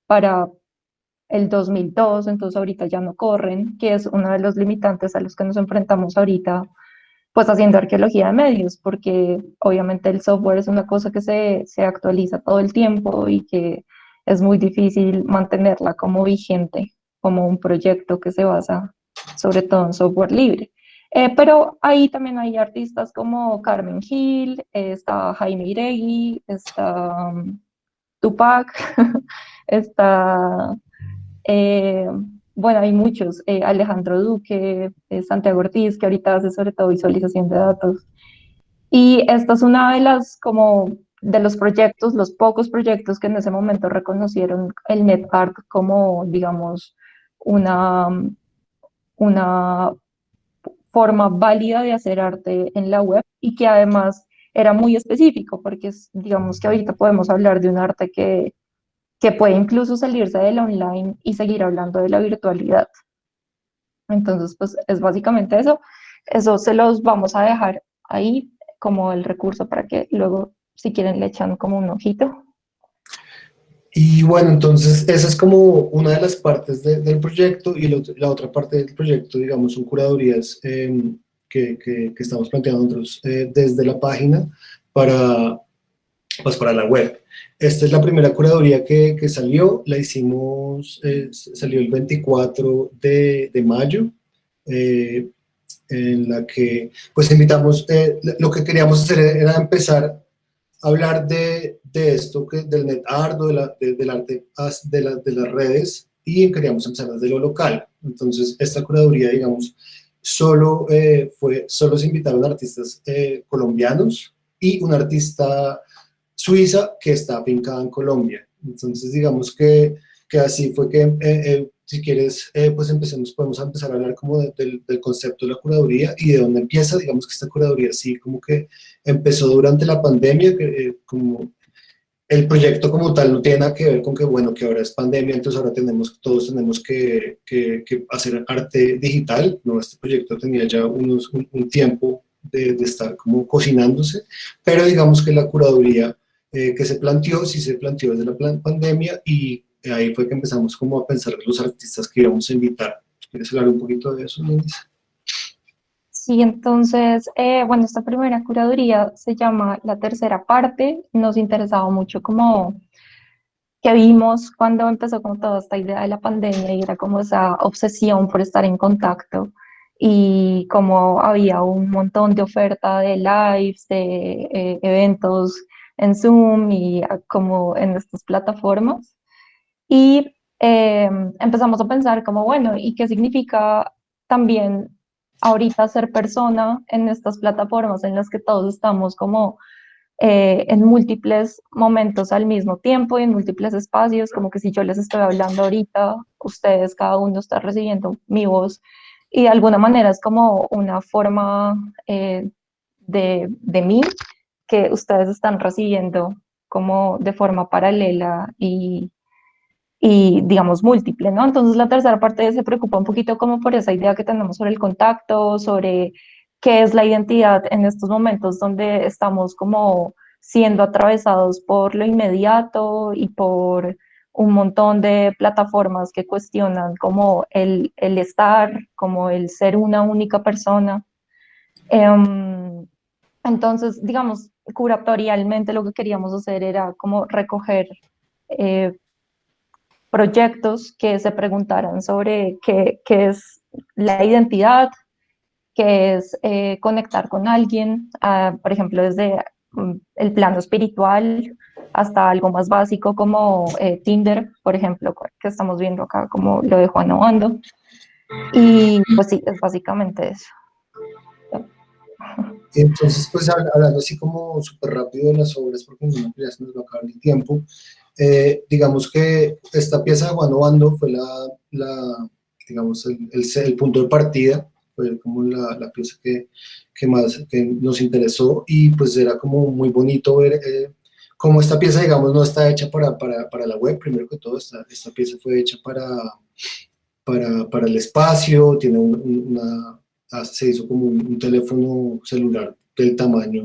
para el 2002, entonces ahorita ya no corren, que es uno de los limitantes a los que nos enfrentamos ahorita, pues haciendo arqueología de medios, porque obviamente el software es una cosa que se actualiza todo el tiempo y que es muy difícil mantenerla como vigente, como un proyecto que se basa sobre todo en software libre. Pero ahí también hay artistas como Carmen Gil, está Jaime Iregui, está Tupac, está eh, bueno, hay muchos, Alejandro Duque, Santiago Ortiz, que ahorita hace sobre todo visualización de datos. Y esta es una de las, como, de los proyectos, los pocos proyectos que en ese momento reconocieron el NetArt como, digamos, una, una forma válida de hacer arte en la web y que además era muy específico, porque digamos que ahorita podemos hablar de un arte que puede incluso salirse de la online y seguir hablando de la virtualidad. Entonces, pues es básicamente eso. eso se los vamos a dejar ahí como el recurso para que luego, si quieren, le echan como un ojito. Y bueno, entonces esa es como una de las partes del proyecto, y la otra parte del proyecto, digamos, son curadurías que estamos planteando nosotros desde la página para, pues, para la web. Esta es la primera curaduría que salió, la hicimos, salió el 24 de mayo, en la que pues invitamos, lo que queríamos hacer era empezar hablar de esto, del net art, del arte de las redes, y queríamos empezar desde lo local. Entonces, esta curaduría, digamos, solo se invitaron artistas colombianos y un artista suiza que está afincada en Colombia. Entonces, digamos que así fue que, si quieres, pues podemos empezar a hablar como del concepto de la curaduría y de dónde empieza. Digamos que esta curaduría sí como que empezó durante la pandemia, como el proyecto como tal no tiene nada que ver con que, bueno, que ahora es pandemia, entonces ahora todos tenemos que hacer arte digital. No, este proyecto tenía ya un tiempo de estar como cocinándose, pero digamos que la curaduría que se planteó, sí se planteó desde la pandemia, y ahí fue que empezamos como a pensar en los artistas que íbamos a invitar. ¿Quieres hablar un poquito de eso, Luis? Sí, entonces, bueno, esta primera curaduría se llama La Tercera Parte. Nos interesaba mucho como que vimos cuando empezó como toda esta idea de la pandemia y era como esa obsesión por estar en contacto, y como había un montón de oferta de lives, de eventos en Zoom y como en estas plataformas. Y empezamos a pensar como, bueno, ¿y qué significa también ahorita ser persona en estas plataformas en las que todos estamos como en múltiples momentos al mismo tiempo y en múltiples espacios? Como que si yo les estoy hablando ahorita, ustedes, cada uno está recibiendo mi voz, y de alguna manera es como una forma de mí que ustedes están recibiendo como de forma paralela y digamos múltiple, ¿no? Entonces la tercera parte se preocupa un poquito como por esa idea que tenemos sobre el contacto, sobre qué es la identidad en estos momentos donde estamos como siendo atravesados por lo inmediato y por un montón de plataformas que cuestionan como el estar, como el ser una única persona. Entonces, digamos, curatorialmente lo que queríamos hacer era como recoger proyectos que se preguntaran sobre qué es la identidad, qué es conectar con alguien, por ejemplo, desde el plano espiritual hasta algo más básico como Tinder, por ejemplo, que estamos viendo acá como lo de Juan Obando. Y pues sí, es básicamente eso. Entonces, pues hablando así como súper rápido de las obras, porque no, ya se nos va a acabar el tiempo, digamos que esta pieza de Juan Obando fue digamos, el punto de partida, fue como la pieza que más que nos interesó, y pues era como muy bonito ver cómo esta pieza, digamos, no está hecha para la web. Primero que todo, esta pieza fue hecha para el espacio, tiene se hizo como un teléfono celular del tamaño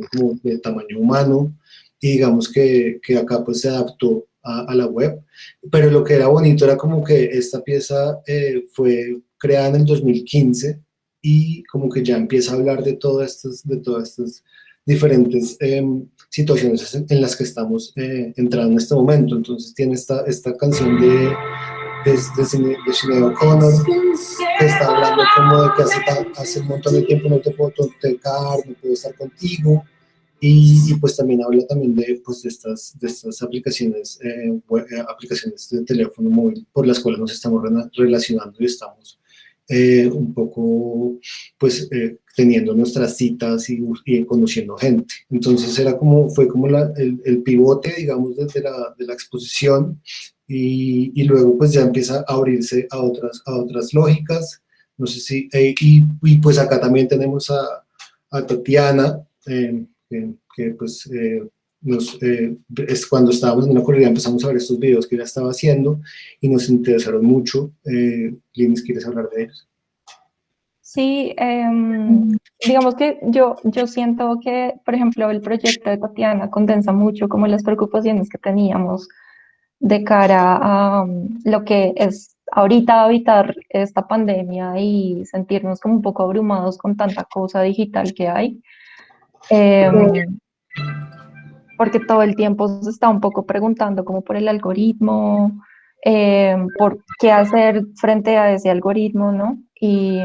humano, y digamos que acá pues se adaptó a la web. Pero lo que era bonito era como que esta pieza fue creada en el 2015, y como que ya empieza a hablar de todas estas diferentes situaciones en las que estamos entrando en este momento. Entonces tiene esta canción de Sinéad O'Connor, que está hablando como de que hace un montón de tiempo no te puedo tocar, no puedo estar contigo, y pues también habla también de estas aplicaciones, aplicaciones de teléfono móvil por las cuales nos estamos relacionando y estamos un poco pues teniendo nuestras citas y conociendo gente. Entonces fue como el pivote, digamos, de la exposición, y luego pues ya empieza a abrirse a otras lógicas. No sé si, y pues acá también tenemos a Tatiana, que pues es cuando estábamos en una corrida empezamos a ver estos videos que ella estaba haciendo y nos interesaron mucho. Linis, ¿quieres hablar de ellos? Sí, digamos que yo siento que, por ejemplo, el proyecto de Tatiana condensa mucho como las preocupaciones que teníamos de cara a lo que es ahorita evitar esta pandemia y sentirnos como un poco abrumados con tanta cosa digital que hay. Em, Porque todo el tiempo se está un poco preguntando como por el algoritmo, por qué hacer frente a ese algoritmo, ¿no? Y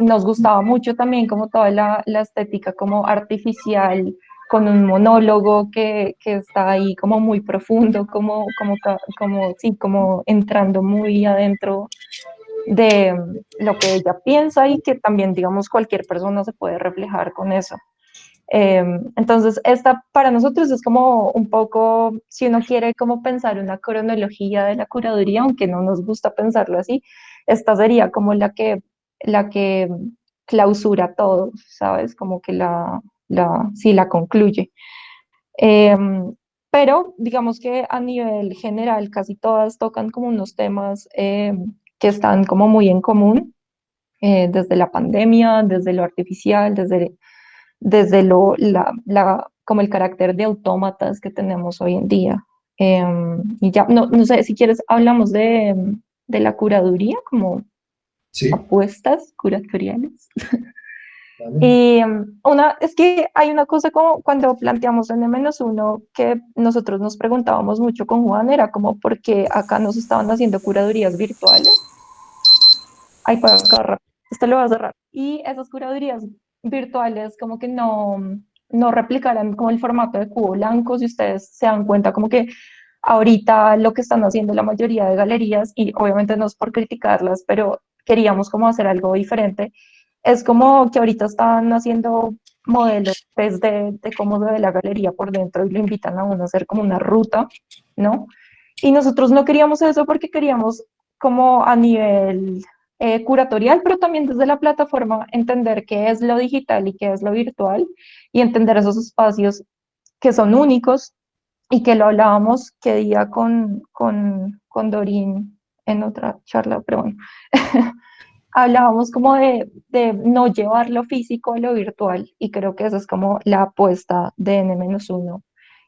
nos gustaba mucho también como toda la estética como artificial, con un monólogo que está ahí como muy profundo, como, sí, como entrando muy adentro de lo que ella piensa y que también, digamos, cualquier persona se puede reflejar con eso. Entonces, esta para nosotros es como un poco, si uno quiere como pensar una cronología de la curaduría, aunque no nos gusta pensarlo así, esta sería como la que clausura todo, ¿sabes? Como que sí, la concluye. Pero digamos que a nivel general casi todas tocan como unos temas que están como muy en común, desde la pandemia, desde lo artificial, desde como el carácter de autómatas que tenemos hoy en día. Y ya, no sé, si quieres hablamos de la curaduría, como Sí, apuestas curatoriales. vale. Y es que hay una cosa como cuando planteamos N-1 que nosotros nos preguntábamos mucho con Juan, era como por qué acá nos estaban haciendo curadurías virtuales. Ay, para acá, esto lo va a cerrar. Y esas curadurías virtuales como que no replicaran como el formato de cubo blanco, si ustedes se dan cuenta, como que ahorita lo que están haciendo la mayoría de galerías, y obviamente no es por criticarlas, pero queríamos como hacer algo diferente, es como que ahorita están haciendo modelos 3D de cómo se ve la galería por dentro y lo invitan a uno a hacer como una ruta, ¿no? Y nosotros no queríamos eso porque queríamos como a nivel curatorial, pero también desde la plataforma entender qué es lo digital y qué es lo virtual y entender esos espacios que son únicos y que lo hablábamos que día con Dorín en otra charla, pero bueno, hablábamos como de no llevar lo físico a lo virtual y creo que esa es como la apuesta de N-1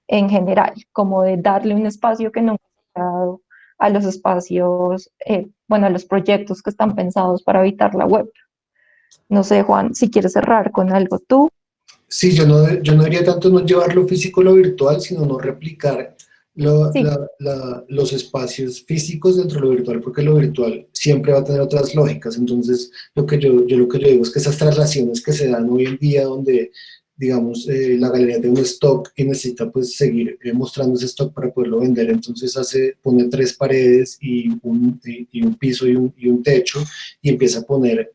en general, como de darle un espacio que nunca se ha dado a los espacios, bueno, a los proyectos que están pensados para habitar la web. No sé, Juan, si quieres cerrar con algo tú. Sí, yo no diría tanto no llevar lo físico a lo virtual, sino no replicar Sí, los espacios físicos dentro de lo virtual, porque lo virtual siempre va a tener otras lógicas. Entonces, lo que yo digo es que esas traslaciones que se dan hoy en día, donde, digamos, la galería tiene un stock y necesita pues seguir mostrando ese stock para poderlo vender, entonces pone 3 paredes y un piso y un techo y empieza a poner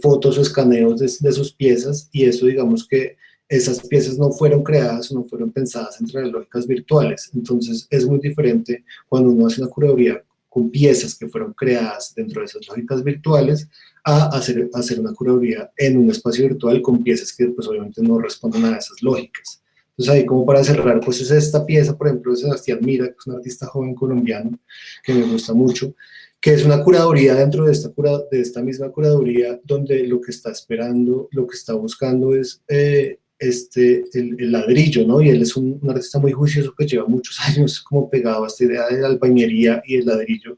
fotos o escaneos de sus piezas, y eso digamos que esas piezas no fueron creadas o no fueron pensadas entre las lógicas virtuales. Entonces es muy diferente cuando uno hace una curaduría con piezas que fueron creadas dentro de esas lógicas virtuales a hacer una curaduría en un espacio virtual con piezas que pues obviamente no responden a esas lógicas. Entonces ahí como para cerrar, pues es esta pieza, por ejemplo, de Sebastián Mira, que es un artista joven colombiano que me gusta mucho, que es una curaduría dentro de esta misma curaduría, donde lo que está esperando, lo que está buscando es el ladrillo, ¿no? Y él es un artista muy juicioso que lleva muchos años como pegado a esta idea de la albañería y el ladrillo.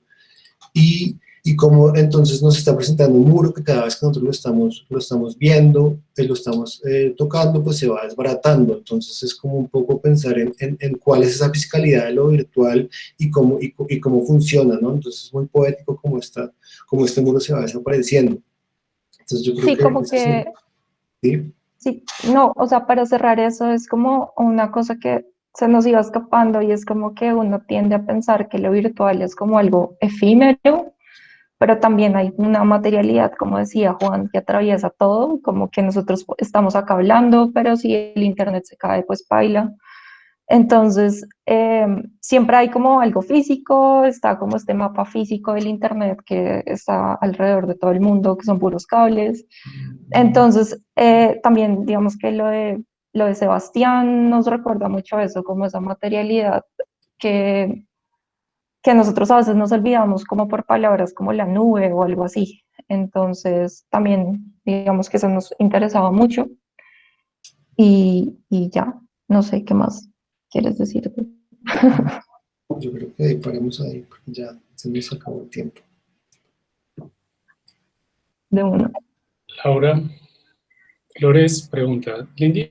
Y como entonces nos está presentando un muro que cada vez que nosotros lo estamos viendo, lo estamos tocando, pues se va desbaratando. Entonces es como un poco pensar en cuál es esa fiscalidad de lo virtual y cómo funciona, ¿no? Entonces es muy poético como este muro se va desapareciendo. Entonces yo creo sí, que como ese es el... que, ¿Sí? sí, no, o sea, para cerrar eso es como una cosa que se nos iba escapando y es como que uno tiende a pensar que lo virtual es como algo efímero, pero también hay una materialidad, como decía Juan, que atraviesa todo, como que nosotros estamos acá hablando, pero si el internet se cae, pues baila. Entonces, siempre hay como algo físico, está como este mapa físico del internet que está alrededor de todo el mundo, que son puros cables. Entonces, también digamos que lo de Sebastián nos recuerda mucho a eso, como esa materialidad que, que nosotros a veces nos olvidamos como por palabras como la nube o algo así. Entonces también digamos que eso nos interesaba mucho y ya, no sé qué más quieres decir. Yo creo que ahí paramos ahí, porque ya se nos acabó el tiempo. De uno. Laura Flores pregunta, Lindy.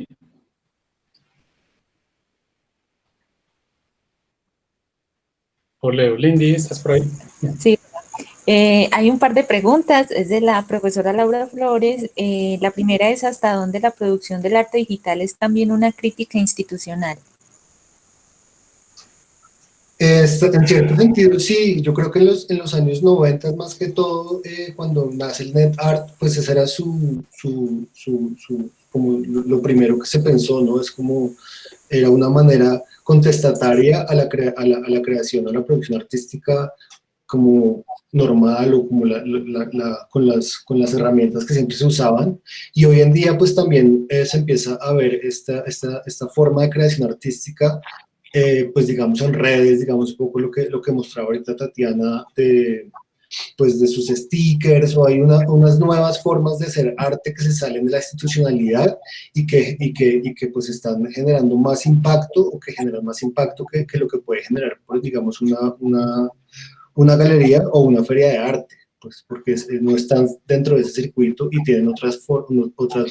O Leo, Lindy, ¿estás por ahí? Sí. Hay un par de preguntas, es de la profesora Laura Flores. La primera es, ¿hasta dónde la producción del arte digital es también una crítica institucional? En cierto sentido, sí, yo creo que en los años 90, más que todo, cuando nace el net art, pues esa era como lo primero que se pensó, ¿no? Es como, era una manera contestataria a a la creación, a la producción artística como normal o como con las herramientas que siempre se usaban. Y hoy en día, pues también se empieza a ver esta forma de creación artística, pues digamos en redes, digamos un poco lo que mostraba ahorita Tatiana pues de sus stickers, o hay unas nuevas formas de hacer arte que se salen de la institucionalidad y que pues están generando más impacto, o que generan más impacto que lo que puede generar, pues, digamos, una galería o una feria de arte, pues porque no están dentro de ese circuito y tienen otras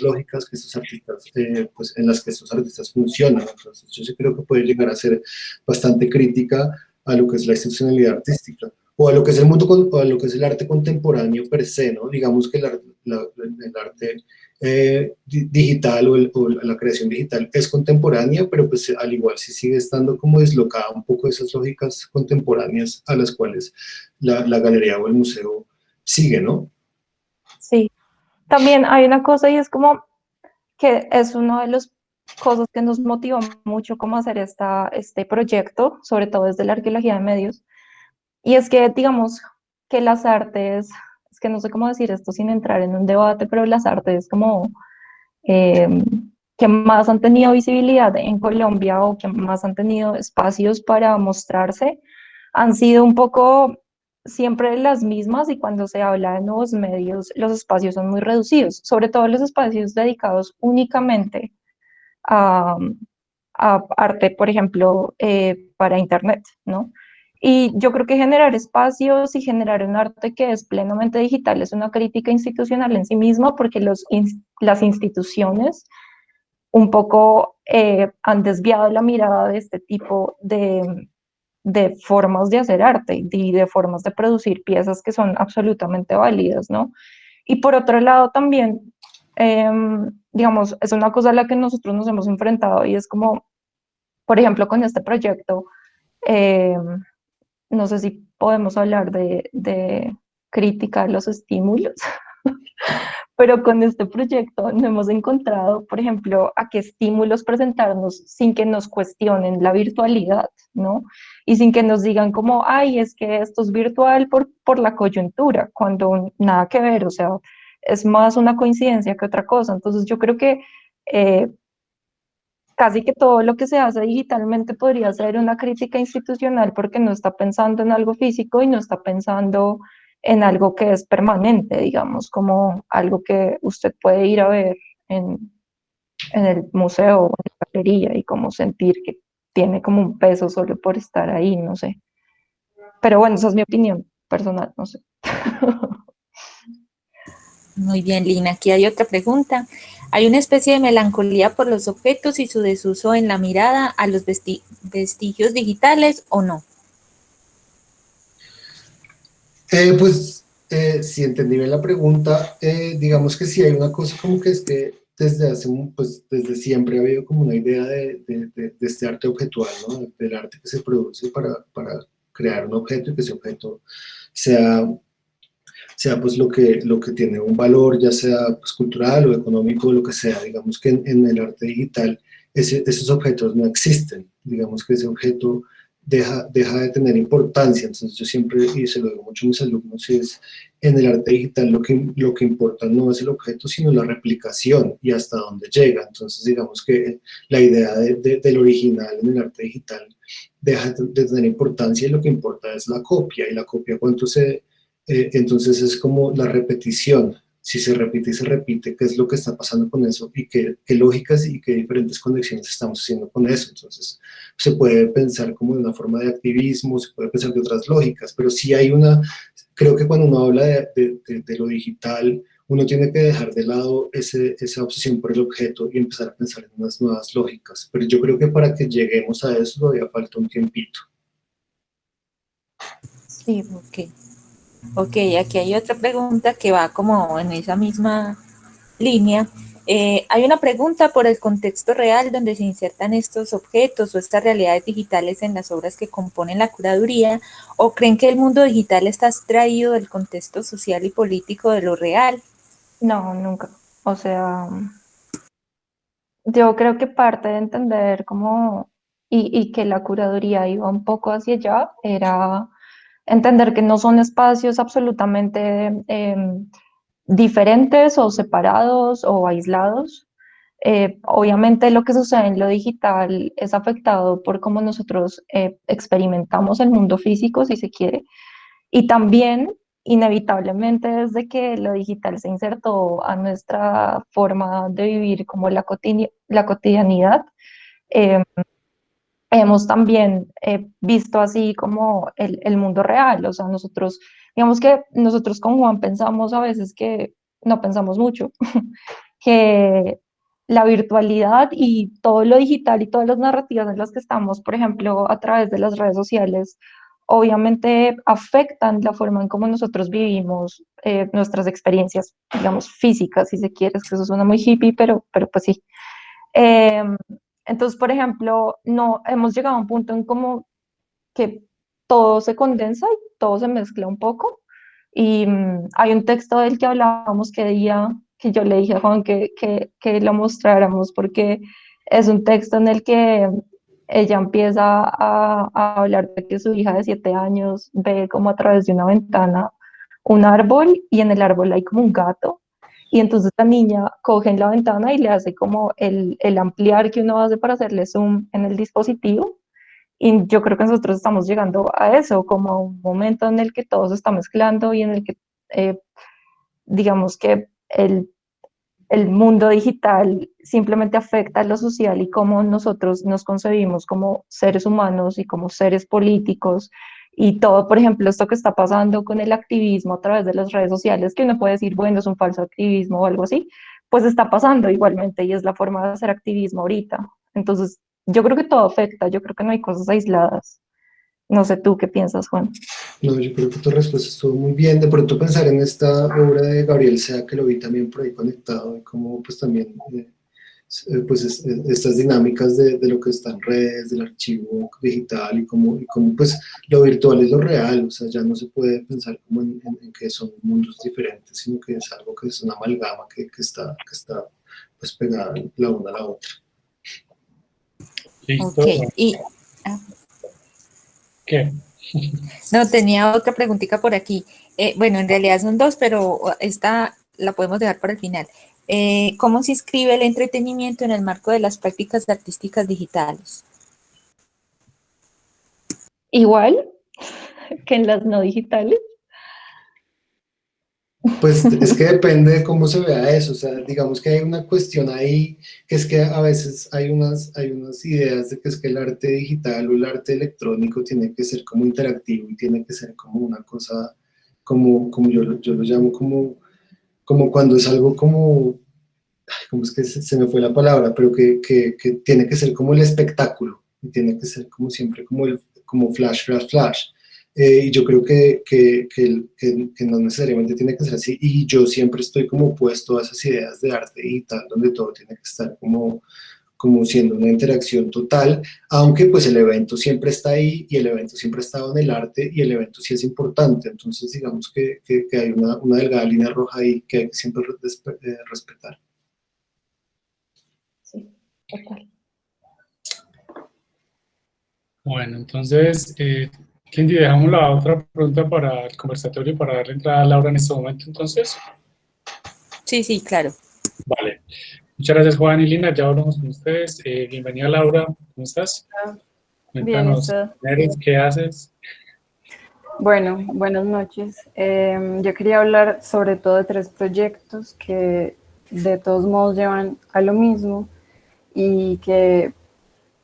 lógicas que estos artistas, pues en las que estos artistas funcionan. Entonces yo sí creo que puede llegar a ser bastante crítica a lo que es la institucionalidad artística, o a lo que es el mundo, o a lo que es el arte contemporáneo per se, ¿no? Digamos que el arte digital o la creación digital es contemporánea, pero pues al igual sí sigue estando como deslocada un poco de esas lógicas contemporáneas a las cuales la galería o el museo sigue, ¿no? Sí, también hay una cosa y es como que es una de las cosas que nos motivó mucho como hacer este proyecto, sobre todo desde la arqueología de medios, y es que digamos que las artes, es que no sé cómo decir esto sin entrar en un debate, pero las artes como eh, que más han tenido visibilidad en Colombia o que más han tenido espacios para mostrarse, han sido un poco siempre las mismas, y cuando se habla de nuevos medios, los espacios son muy reducidos, sobre todo los espacios dedicados únicamente a, a arte, por ejemplo, para Internet, ¿no? Y yo creo que generar espacios y generar un arte que es plenamente digital es una crítica institucional en sí misma, porque las instituciones un poco han desviado la mirada de este tipo de formas de hacer arte y de formas de producir piezas que son absolutamente válidas, ¿no? Y por otro lado también, digamos, es una cosa a la que nosotros nos hemos enfrentado, y es como, por ejemplo, con este proyecto, eh, no sé si podemos hablar de crítica de los estímulos, pero con este proyecto no hemos encontrado, por ejemplo, a qué estímulos presentarnos sin que nos cuestionen la virtualidad, ¿no? Y sin que nos digan como, ay, es que esto es virtual por la coyuntura, cuando nada que ver, o sea, es más una coincidencia que otra cosa. Entonces yo creo que eh, casi que todo lo que se hace digitalmente podría ser una crítica institucional, porque no está pensando en algo físico y no está pensando en algo que es permanente, digamos, como algo que usted puede ir a ver en el museo o en la galería y como sentir que tiene como un peso solo por estar ahí, no sé. Pero bueno, esa es mi opinión personal, no sé. Muy bien, Lina. Aquí hay otra pregunta. ¿Hay una especie de melancolía por los objetos y su desuso en la mirada a los vestigios digitales o no? Si entendí bien la pregunta, digamos que sí hay una cosa como que es que desde siempre ha habido como una idea de este arte objetual, ¿no? Del arte que se produce para crear un objeto, y que ese objeto sea pues lo que tiene un valor, ya sea pues, cultural o económico, o lo que sea. Digamos que en el arte digital esos objetos no existen. Digamos que ese objeto deja de tener importancia. Entonces yo siempre, y se lo digo mucho a mis alumnos, es en el arte digital lo que importa no es el objeto, sino la replicación y hasta dónde llega. Entonces digamos que la idea del original en el arte digital deja de tener importancia y lo que importa es la copia, y la copia cuánto entonces es como la repetición. Si se repite y se repite, qué es lo que está pasando con eso y qué lógicas y qué diferentes conexiones estamos haciendo con eso. Entonces, se puede pensar como de una forma de activismo, se puede pensar de otras lógicas, pero sí hay creo que cuando uno habla de lo digital, uno tiene que dejar de lado esa obsesión por el objeto y empezar a pensar en unas nuevas lógicas. Pero yo creo que para que lleguemos a eso todavía falta un tiempito. Sí, ok. Ok, aquí hay otra pregunta que va como en esa misma línea. Hay una pregunta por el contexto real donde se insertan estos objetos o estas realidades digitales en las obras que componen la curaduría, o creen que el mundo digital está extraído del contexto social y político de lo real. No, nunca. O sea, yo creo que parte de entender cómo y que la curaduría iba un poco hacia allá era entender que no son espacios absolutamente diferentes o separados o aislados. Obviamente lo que sucede en lo digital es afectado por cómo nosotros experimentamos el mundo físico, si se quiere, y también inevitablemente desde que lo digital se insertó a nuestra forma de vivir como la cotidianidad, eh, hemos también visto así como el mundo real. O sea, nosotros, digamos que nosotros con Juan pensamos a veces que no pensamos mucho, que la virtualidad y todo lo digital y todas las narrativas en las que estamos, por ejemplo, a través de las redes sociales, obviamente afectan la forma en cómo nosotros vivimos nuestras experiencias, digamos, físicas, si se quiere. Es que eso suena muy hippie, pero pues sí. Eh, entonces, por ejemplo, no hemos llegado a un punto en como que todo se condensa y todo se mezcla un poco. Y hay un texto del que hablábamos que yo le dije a Juan que lo mostráramos, porque es un texto en el que ella empieza a hablar de que su hija de 7 años ve como a través de una ventana un árbol y en el árbol hay como un gato. Y entonces la niña coge en la ventana y le hace como el ampliar que uno hace para hacerle zoom en el dispositivo. Y yo creo que nosotros estamos llegando a eso, como a un momento en el que todo se está mezclando y en el que, digamos que el mundo digital simplemente afecta a lo social y cómo nosotros nos concebimos como seres humanos y como seres políticos. Y todo, por ejemplo, esto que está pasando con el activismo a través de las redes sociales, que uno puede decir, bueno, es un falso activismo o algo así, pues está pasando igualmente y es la forma de hacer activismo ahorita. Entonces, yo creo que todo afecta, yo creo que no hay cosas aisladas. No sé tú qué piensas, Juan. No, yo creo que tu respuesta estuvo muy bien. De pronto pensar en esta obra de Gabriel Sea, que lo vi también por ahí conectado, y cómo pues también pues estas dinámicas de lo que está en redes, del archivo digital y cómo pues lo virtual es lo real. O sea, ya no se puede pensar como en que son mundos diferentes, sino que es algo que es una amalgama que está pues pegada la una a la otra. Listo. Ok, y ¿Qué? no, tenía otra preguntita por aquí. Bueno, en realidad son dos, pero esta la podemos dejar para el final. ¿Cómo se inscribe el entretenimiento en el marco de las prácticas artísticas digitales? Igual que en las no digitales. Pues es que depende de cómo se vea eso. O sea, digamos que hay una cuestión ahí, que es que a veces hay unas ideas de que es que el arte digital o el arte electrónico tiene que ser como interactivo y tiene que ser como una cosa, como yo lo llamo como cuando es algo como, ay, ¿cómo es que se me fue la palabra? Pero que tiene que ser como el espectáculo, y tiene que ser como siempre como flash, flash, flash. Y yo creo que no necesariamente tiene que ser así, y yo siempre estoy como opuesto a esas ideas de arte digital, donde todo tiene que estar como siendo una interacción total, aunque pues el evento siempre está ahí, y el evento siempre ha estado en el arte, y el evento sí es importante. Entonces digamos que hay una delgada línea roja ahí que hay que siempre respetar. Sí, total. Bueno, entonces, Cindy, dejamos la otra pregunta para el conversatorio para darle entrada a Laura en este momento, entonces. Sí, sí, claro. Vale. Muchas gracias, Juan y Lina. Ya hablamos con ustedes. Bienvenida, Laura. ¿Cómo estás? Bien, ¿y Cuéntanos, usted? ¿quién eres? ¿Qué haces? Bueno, buenas noches. Yo quería hablar sobre todo de tres proyectos que de todos modos llevan a lo mismo y que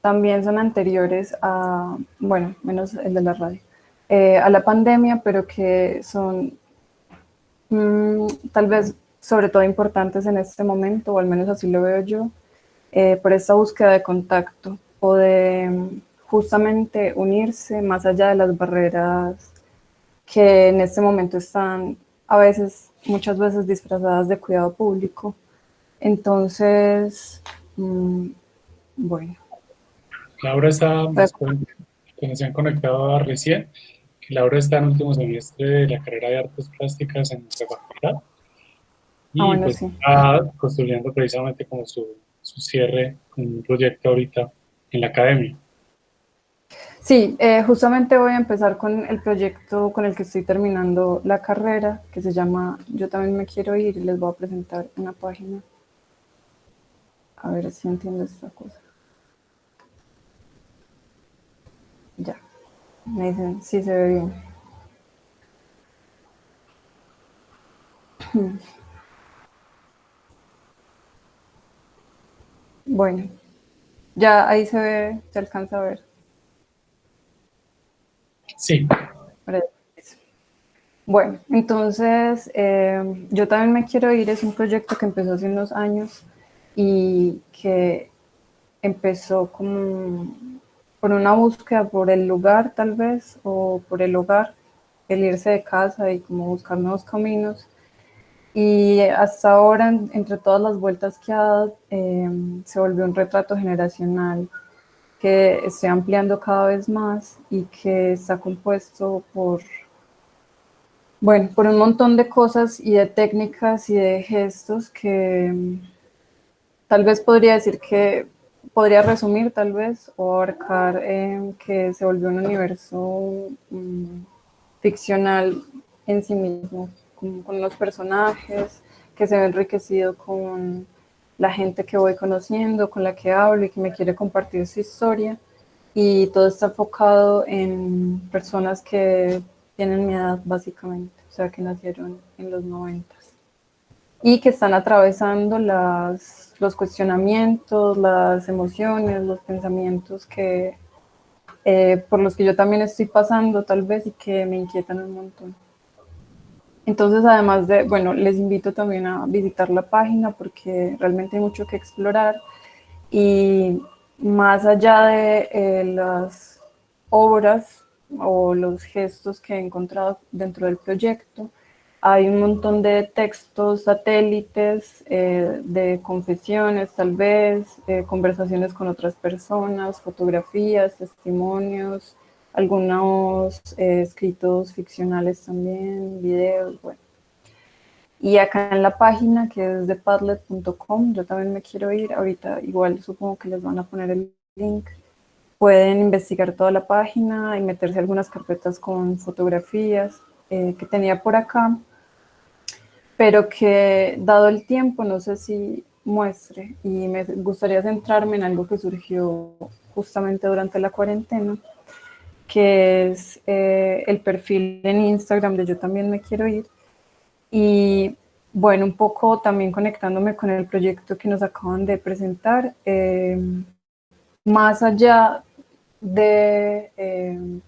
también son anteriores a, bueno, menos el de la radio, a la pandemia, pero que son tal vez sobre todo importantes en este momento, o al menos así lo veo yo, por esta búsqueda de contacto o de justamente unirse más allá de las barreras que en este momento están a veces, muchas veces disfrazadas de cuidado público. Entonces, bueno, Laura está, pues, que nos han conectado recién, que Laura está en último semestre de la carrera de Artes Plásticas en nuestra facultad y bueno, pues sí. está construyendo precisamente como su cierre con un proyecto ahorita en la academia. Sí, justamente voy a empezar con el proyecto con el que estoy terminando la carrera, que se llama Yo también me quiero ir, y les voy a presentar una página. A ver si entiendo esta cosa. Ya, me dicen si se ve bien. Bueno, ya ahí se ve, se alcanza a ver. Sí, Bueno, entonces yo también me quiero ir, es un proyecto que empezó hace unos años y que empezó como por una búsqueda por el lugar tal vez, o por el hogar, el irse de casa y como buscar nuevos caminos. Y hasta ahora, entre todas las vueltas que ha dado, se volvió un retrato generacional que estoy ampliando cada vez más y que está compuesto por, bueno, por un montón de cosas y de técnicas y de gestos que tal vez podría decir que podría resumir tal vez o abarcar que se volvió un universo ficcional en sí mismo, con los personajes, que se ve enriquecido con la gente que voy conociendo, con la que hablo y que me quiere compartir su historia. Y todo está enfocado en personas que tienen mi edad básicamente, o sea, que nacieron en los 90 y que están atravesando los cuestionamientos, las emociones, los pensamientos que, por los que yo también estoy pasando tal vez y que me inquietan un montón. Entonces, además de, bueno, les invito también a visitar la página porque realmente hay mucho que explorar y más allá de las obras o los gestos que he encontrado dentro del proyecto, hay un montón de textos, satélites, de confesiones tal vez, conversaciones con otras personas, fotografías, testimonios, algunos escritos ficcionales también, videos, bueno. Y acá en la página que es de padlet.com, yo también me quiero ir, ahorita igual supongo que les van a poner el link. Pueden investigar toda la página y meterse algunas carpetas con fotografías que tenía por acá, pero que dado el tiempo no sé si muestre, y me gustaría centrarme en algo que surgió justamente durante la cuarentena, que es el perfil en Instagram de Yo también me quiero ir. Y bueno, un poco también conectándome con el proyecto que nos acaban de presentar, más allá de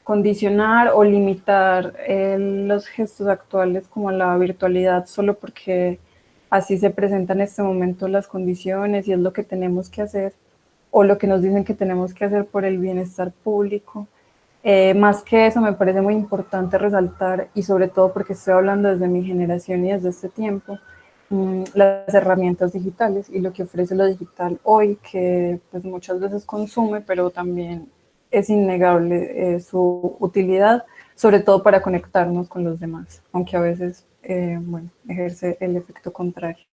condicionar o limitar los gestos actuales como la virtualidad solo porque así se presentan en este momento las condiciones y es lo que tenemos que hacer o lo que nos dicen que tenemos que hacer por el bienestar público. Más que eso, me parece muy importante resaltar, y sobre todo porque estoy hablando desde mi generación y desde este tiempo, las herramientas digitales y lo que ofrece lo digital hoy, que pues muchas veces consume, pero también es innegable su utilidad, sobre todo para conectarnos con los demás, aunque a veces bueno, ejerce el efecto contrario.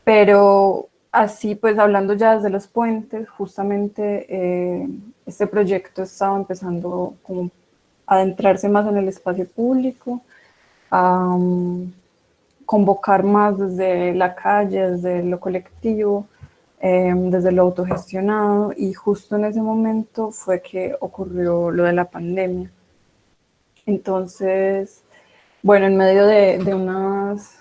Pero así pues hablando ya desde los puentes, justamente este proyecto estaba empezando como a adentrarse más en el espacio público, a convocar más desde la calle, desde lo colectivo, desde lo autogestionado, y justo en ese momento fue que ocurrió lo de la pandemia. Entonces, bueno, en medio de unas,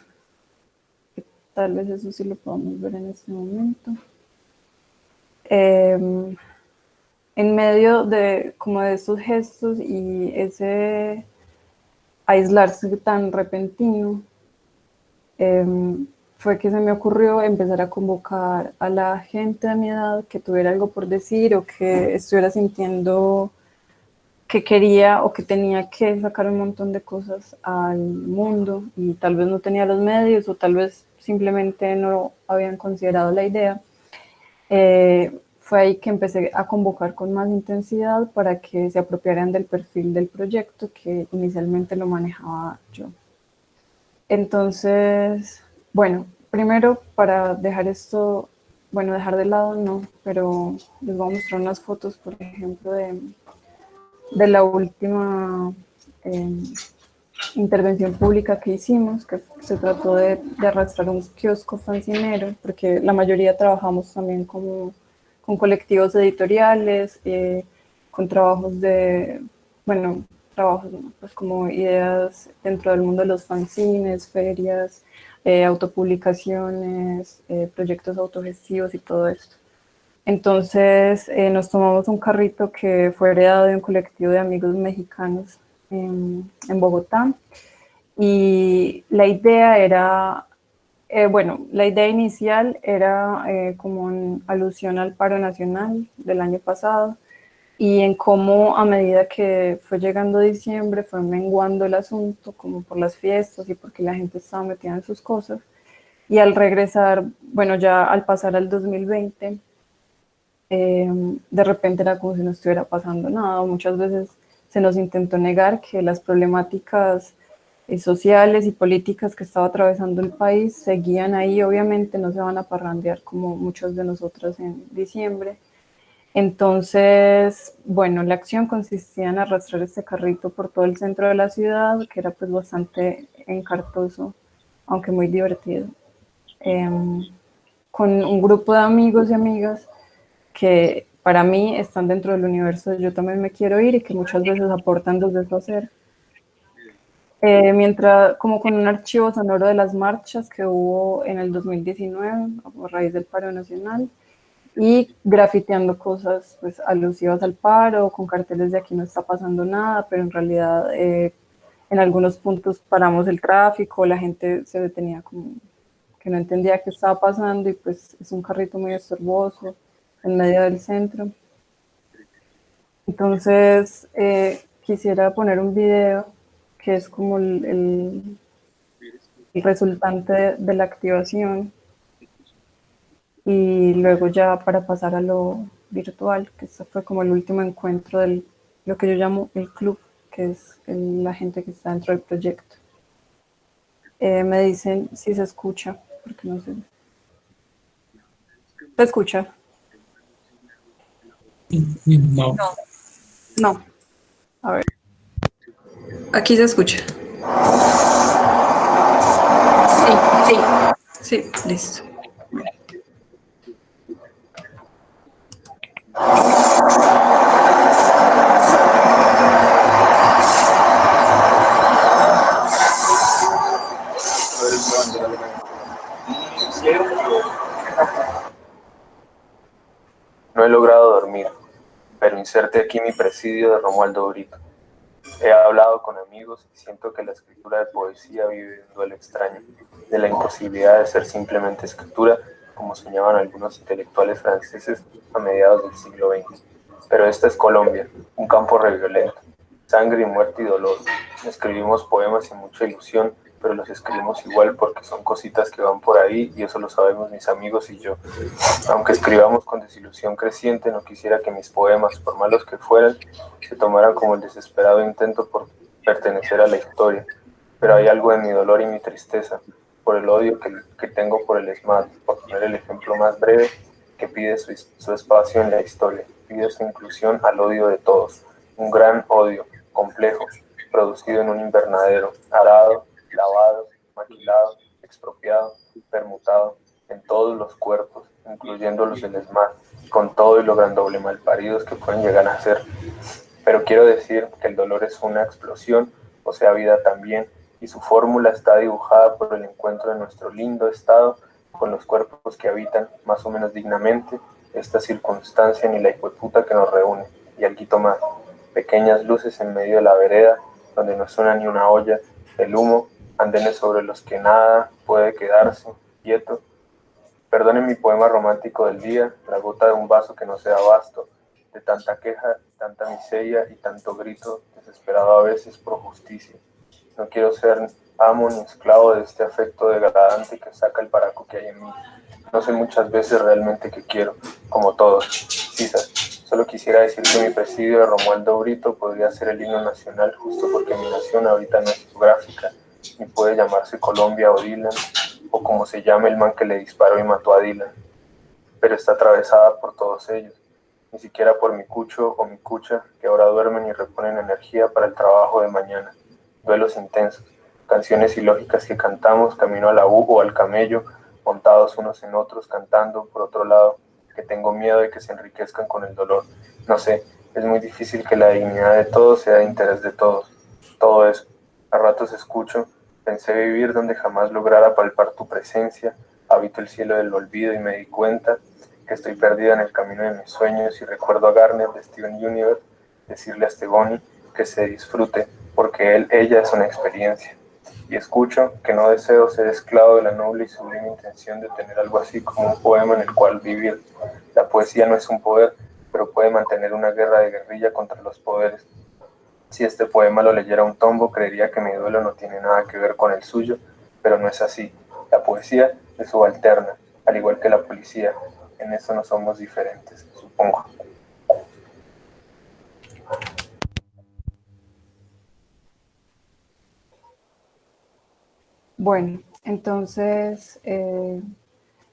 tal vez eso sí lo podemos ver en este momento, en medio de como de esos gestos y ese aislarse tan repentino, fue que se me ocurrió empezar a convocar a la gente de mi edad que tuviera algo por decir o que estuviera sintiendo que quería o que tenía que sacar un montón de cosas al mundo y tal vez no tenía los medios o tal vez simplemente no habían considerado la idea. Fue ahí que empecé a convocar con más intensidad para que se apropiaran del perfil del proyecto que inicialmente lo manejaba yo. Entonces, bueno, primero para dejar esto, bueno, dejar de lado no, pero les voy a mostrar unas fotos, por ejemplo, de la última intervención pública que hicimos, que se trató de arrastrar un kiosco fancinero, porque la mayoría trabajamos también como, con colectivos editoriales, con trabajos de, bueno, trabajos pues como ideas dentro del mundo de los fanzines, ferias, autopublicaciones, proyectos autogestivos y todo esto. Entonces nos tomamos un carrito que fue heredado de un colectivo de amigos mexicanos en Bogotá, y la idea era, bueno, la idea inicial era como en alusión al paro nacional del año pasado y en cómo a medida que fue llegando diciembre fue menguando el asunto, como por las fiestas y porque la gente estaba metida en sus cosas, y al regresar, bueno, ya al pasar al 2020, de repente era como si no estuviera pasando nada. Muchas veces se nos intentó negar que las problemáticas sociales y políticas que estaba atravesando el país seguían ahí. Obviamente no se van a parrandear como muchos de nosotros en diciembre. Entonces, bueno, la acción consistía en arrastrar este carrito por todo el centro de la ciudad, que era pues bastante encartoso, aunque muy divertido, con un grupo de amigos y amigas que para mí están dentro del universo de Yo También Me Quiero Ir y que muchas veces aportan desde su hacer. Mientras, como con un archivo sonoro de las marchas que hubo en el 2019 a raíz del paro nacional, y grafiteando cosas pues alusivas al paro, con carteles de aquí no está pasando nada, pero en realidad en algunos puntos paramos el tráfico, la gente se detenía como que no entendía qué estaba pasando y pues es un carrito muy estorboso en medio del centro. Entonces quisiera poner un video que es como el resultante de la activación, y luego ya para pasar a lo virtual, que este fue como el último encuentro de lo que yo llamo el club, que es la gente que está dentro del proyecto. Me dicen si se escucha, porque no sé. ¿Se escucha? No. No. A ver. Aquí se escucha. Sí, sí. Sí, listo. No he logrado dormir, pero inserte aquí mi presidio de Romualdo Brito. He hablado con amigos y siento que la escritura de poesía vive un duelo extraño, de la imposibilidad de ser simplemente escritura, como soñaban algunos intelectuales franceses a mediados del siglo XX. Pero esta es Colombia, un campo reviolento, sangre y muerte y dolor. Escribimos poemas sin mucha ilusión, pero los escribimos igual porque son cositas que van por ahí y eso lo sabemos mis amigos y yo. Aunque escribamos con desilusión creciente, no quisiera que mis poemas, por malos que fueran, se tomaran como el desesperado intento por pertenecer a la historia. Pero hay algo en mi dolor y mi tristeza. por el odio que tengo por el SMAT, por poner el ejemplo más breve, que pide su espacio en la historia, pide su inclusión al odio de todos, un gran odio, complejo, producido en un invernadero, arado, lavado, maquilado, expropiado, permutado, en todos los cuerpos, incluyendo los del SMAT, con todo y lo grandoble malparidos que pueden llegar a ser. Pero quiero decir que el dolor es una explosión, o sea, vida también, y su fórmula está dibujada por el encuentro de nuestro lindo estado con los cuerpos que habitan, más o menos dignamente, esta circunstancia ni la hijueputa que nos reúne, y algo más, pequeñas luces en medio de la vereda, donde no suena ni una olla, el humo, andenes sobre los que nada puede quedarse quieto. Perdonen mi poema romántico del día, la gota de un vaso que no se da abasto, de tanta queja, tanta miseria y tanto grito desesperado a veces por justicia. No quiero ser amo ni esclavo de este afecto degradante que saca el paraco que hay en mí. No sé muchas veces realmente qué quiero, como todos. Quizás, solo quisiera decir que mi presidio de Romualdo Brito podría ser el himno nacional justo porque mi nación ahorita no es geográfica, ni puede llamarse Colombia o Dylan, o como se llama el man que le disparó y mató a Dylan, pero está atravesada por todos ellos, ni siquiera por mi cucho o mi cucha, que ahora duermen y reponen energía para el trabajo de mañana. Duelos intensos, canciones ilógicas que cantamos camino a la U o al camello, montados unos en otros, cantando, por otro lado, que tengo miedo de que se enriquezcan con el dolor. No sé, es muy difícil que la dignidad de todos sea de interés de todos. Todo eso, a ratos escucho, pensé vivir donde jamás lograra palpar tu presencia, habito el cielo del olvido y me di cuenta que estoy perdida en el camino de mis sueños y recuerdo a Garner de Steven Universe decirle a Steboni que se disfrute, porque ella es una experiencia. Y escucho que no deseo ser esclavo de la noble y sublime intención de tener algo así como un poema en el cual vivir. La poesía no es un poder, pero puede mantener una guerra de guerrilla contra los poderes. Si este poema lo leyera un tombo, creería que mi duelo no tiene nada que ver con el suyo, pero no es así. La poesía es subalterna, al igual que la policía. En eso no somos diferentes, supongo. Bueno, entonces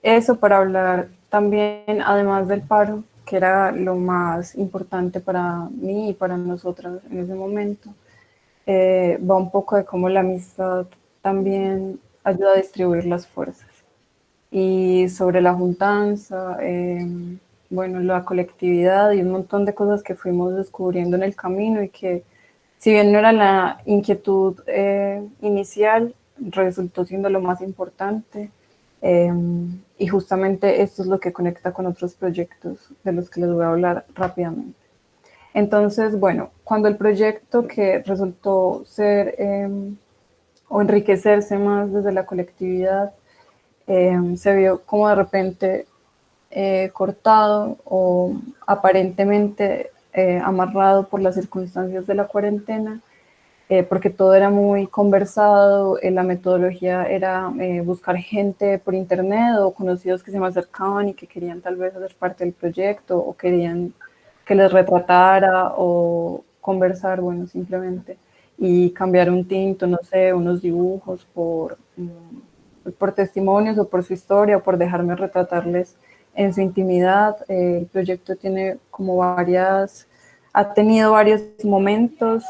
eso para hablar también, además del paro, que era lo más importante para mí y para nosotras en ese momento, va un poco de cómo la amistad también ayuda a distribuir las fuerzas. Y sobre la juntanza, bueno, la colectividad y un montón de cosas que fuimos descubriendo en el camino y que, si bien no era la inquietud inicial, resultó siendo lo más importante. Y justamente esto es lo que conecta con otros proyectos de los que les voy a hablar rápidamente. Entonces, bueno, cuando el proyecto que resultó ser o enriquecerse más desde la colectividad se vio como de repente cortado o aparentemente amarrado por las circunstancias de la cuarentena, porque todo era muy conversado, la metodología era buscar gente por internet o conocidos que se me acercaban y que querían tal vez hacer parte del proyecto o querían que les retratara o conversar, bueno, simplemente, y cambiar un tinto, no sé, unos dibujos por testimonios o por su historia o por dejarme retratarles en su intimidad. El proyecto tiene como ha tenido varios momentos,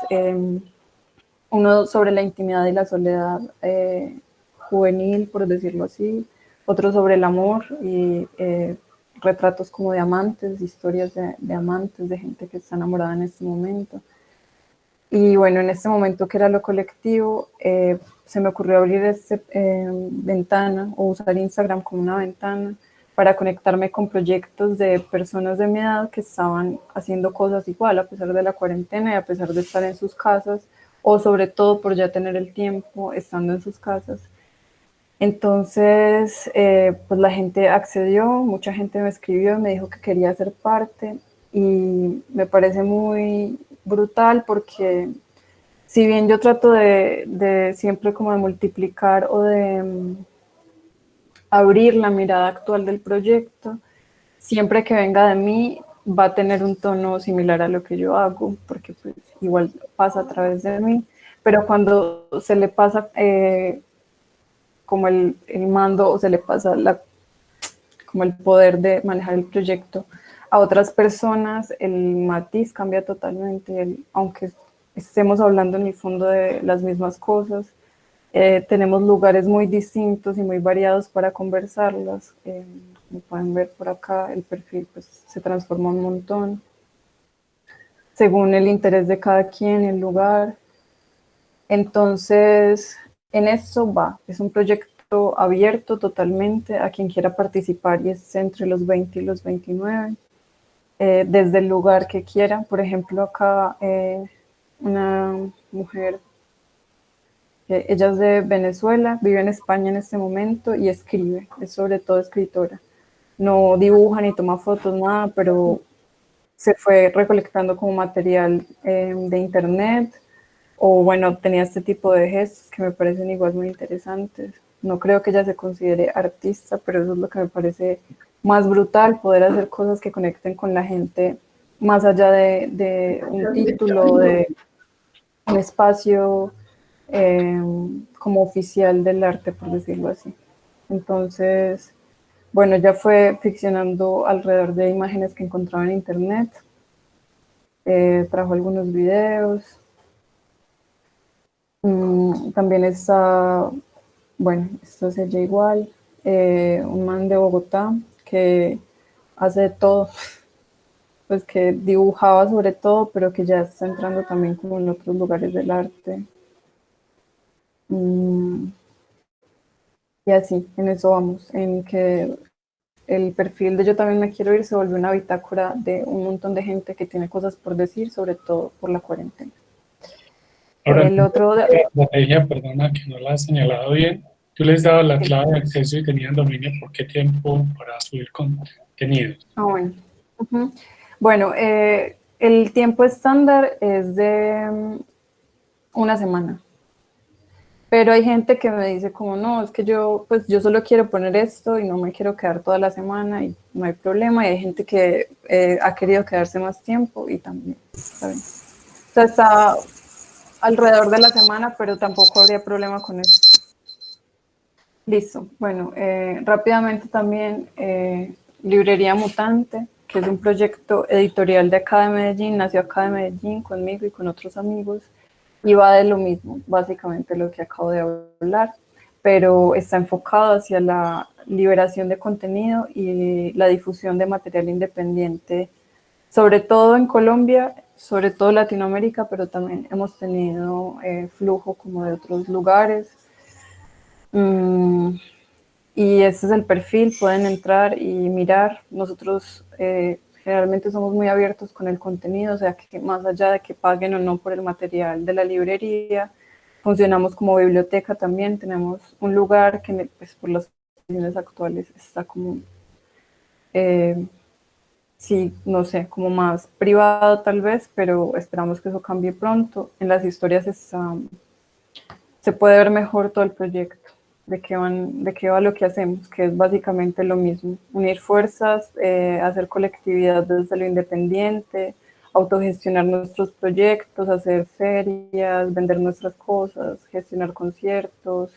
uno sobre la intimidad y la soledad juvenil, por decirlo así, otro sobre el amor y retratos como de amantes, historias de amantes, de gente que está enamorada en este momento. Y bueno, en este momento que era lo colectivo, se me ocurrió abrir esta ventana o usar Instagram como una ventana para conectarme con proyectos de personas de mi edad que estaban haciendo cosas igual a pesar de la cuarentena y a pesar de estar en sus casas, o sobre todo por ya tener el tiempo estando en sus casas. Entonces, pues la gente accedió, mucha gente me escribió y me dijo que quería ser parte y me parece muy brutal porque si bien yo trato de siempre como de multiplicar o de abrir la mirada actual del proyecto, siempre que venga de mí va a tener un tono similar a lo que yo hago, porque pues igual pasa a través de mí, pero cuando se le pasa como el mando o se le pasa como el poder de manejar el proyecto a otras personas, el matiz cambia totalmente, aunque estemos hablando en el fondo de las mismas cosas, tenemos lugares muy distintos y muy variados para conversarlas. Como pueden ver por acá, el perfil pues, se transforma un montón, según el interés de cada quien, el lugar. Entonces, en eso va, es un proyecto abierto totalmente a quien quiera participar y es entre los 20 y los 29. Desde el lugar que quieran. Por ejemplo, acá una mujer, ella es de Venezuela, vive en España en este momento y escribe, es sobre todo escritora. No dibuja ni toma fotos, nada, pero se fue recolectando como material de internet, o bueno, tenía este tipo de gestos que me parecen igual muy interesantes. No creo que ella se considere artista, pero eso es lo que me parece más brutal, poder hacer cosas que conecten con la gente más allá de un título, de un espacio como oficial del arte, por decirlo así. Entonces, bueno, ya fue ficcionando alrededor de imágenes que encontraba en internet, trajo algunos videos, también está, bueno, esto es ella igual, un man de Bogotá que hace de todo, pues que dibujaba sobre todo, pero que ya está entrando también como en otros lugares del arte. Y así, en eso vamos, en que el perfil de Yo también me quiero ir se volvió una bitácora de un montón de gente que tiene cosas por decir, sobre todo por la cuarentena. Ahora, El otro, la estrategia, perdona que no la has señalado bien, tú les dabas la clave de acceso y tenían dominio por qué tiempo para subir contenidos. bueno. Bueno, el tiempo estándar es de una semana. Pero hay gente que me dice como, no, es que yo solo quiero poner esto y no me quiero quedar toda la semana y no hay problema. Y hay gente que ha querido quedarse más tiempo y también está bien. O sea, está alrededor de la semana, pero tampoco habría problema con eso. Listo. Bueno, rápidamente también Librería Mutante, que es un proyecto editorial de acá de Medellín, nació acá de Medellín conmigo y con otros amigos. Y va de lo mismo, básicamente lo que acabo de hablar, pero está enfocado hacia la liberación de contenido y la difusión de material independiente, sobre todo en Colombia, sobre todo Latinoamérica, pero también hemos tenido flujo como de otros lugares. Y ese es el perfil, pueden entrar y mirar. Nosotros generalmente somos muy abiertos con el contenido, o sea que más allá de que paguen o no por el material de la librería, funcionamos como biblioteca también. Tenemos un lugar que pues, por las condiciones actuales está como, sí, no sé, como más privado tal vez, pero esperamos que eso cambie pronto. En las historias se puede ver mejor todo el proyecto. De qué va lo que hacemos, que es básicamente lo mismo, unir fuerzas, hacer colectividad desde lo independiente, autogestionar nuestros proyectos, hacer ferias, vender nuestras cosas, gestionar conciertos,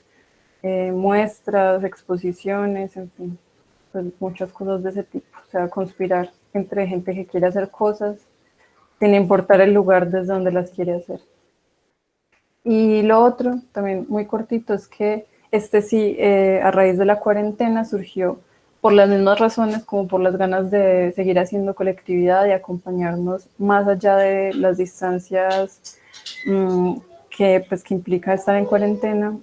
muestras, exposiciones, en fin, pues muchas cosas de ese tipo, o sea, conspirar entre gente que quiere hacer cosas sin importar el lugar desde donde las quiere hacer. Y lo otro, también muy cortito, es que sí, a raíz de la cuarentena surgió por las mismas razones como por las ganas de seguir haciendo colectividad y acompañarnos más allá de las distancias que implica estar en cuarentena.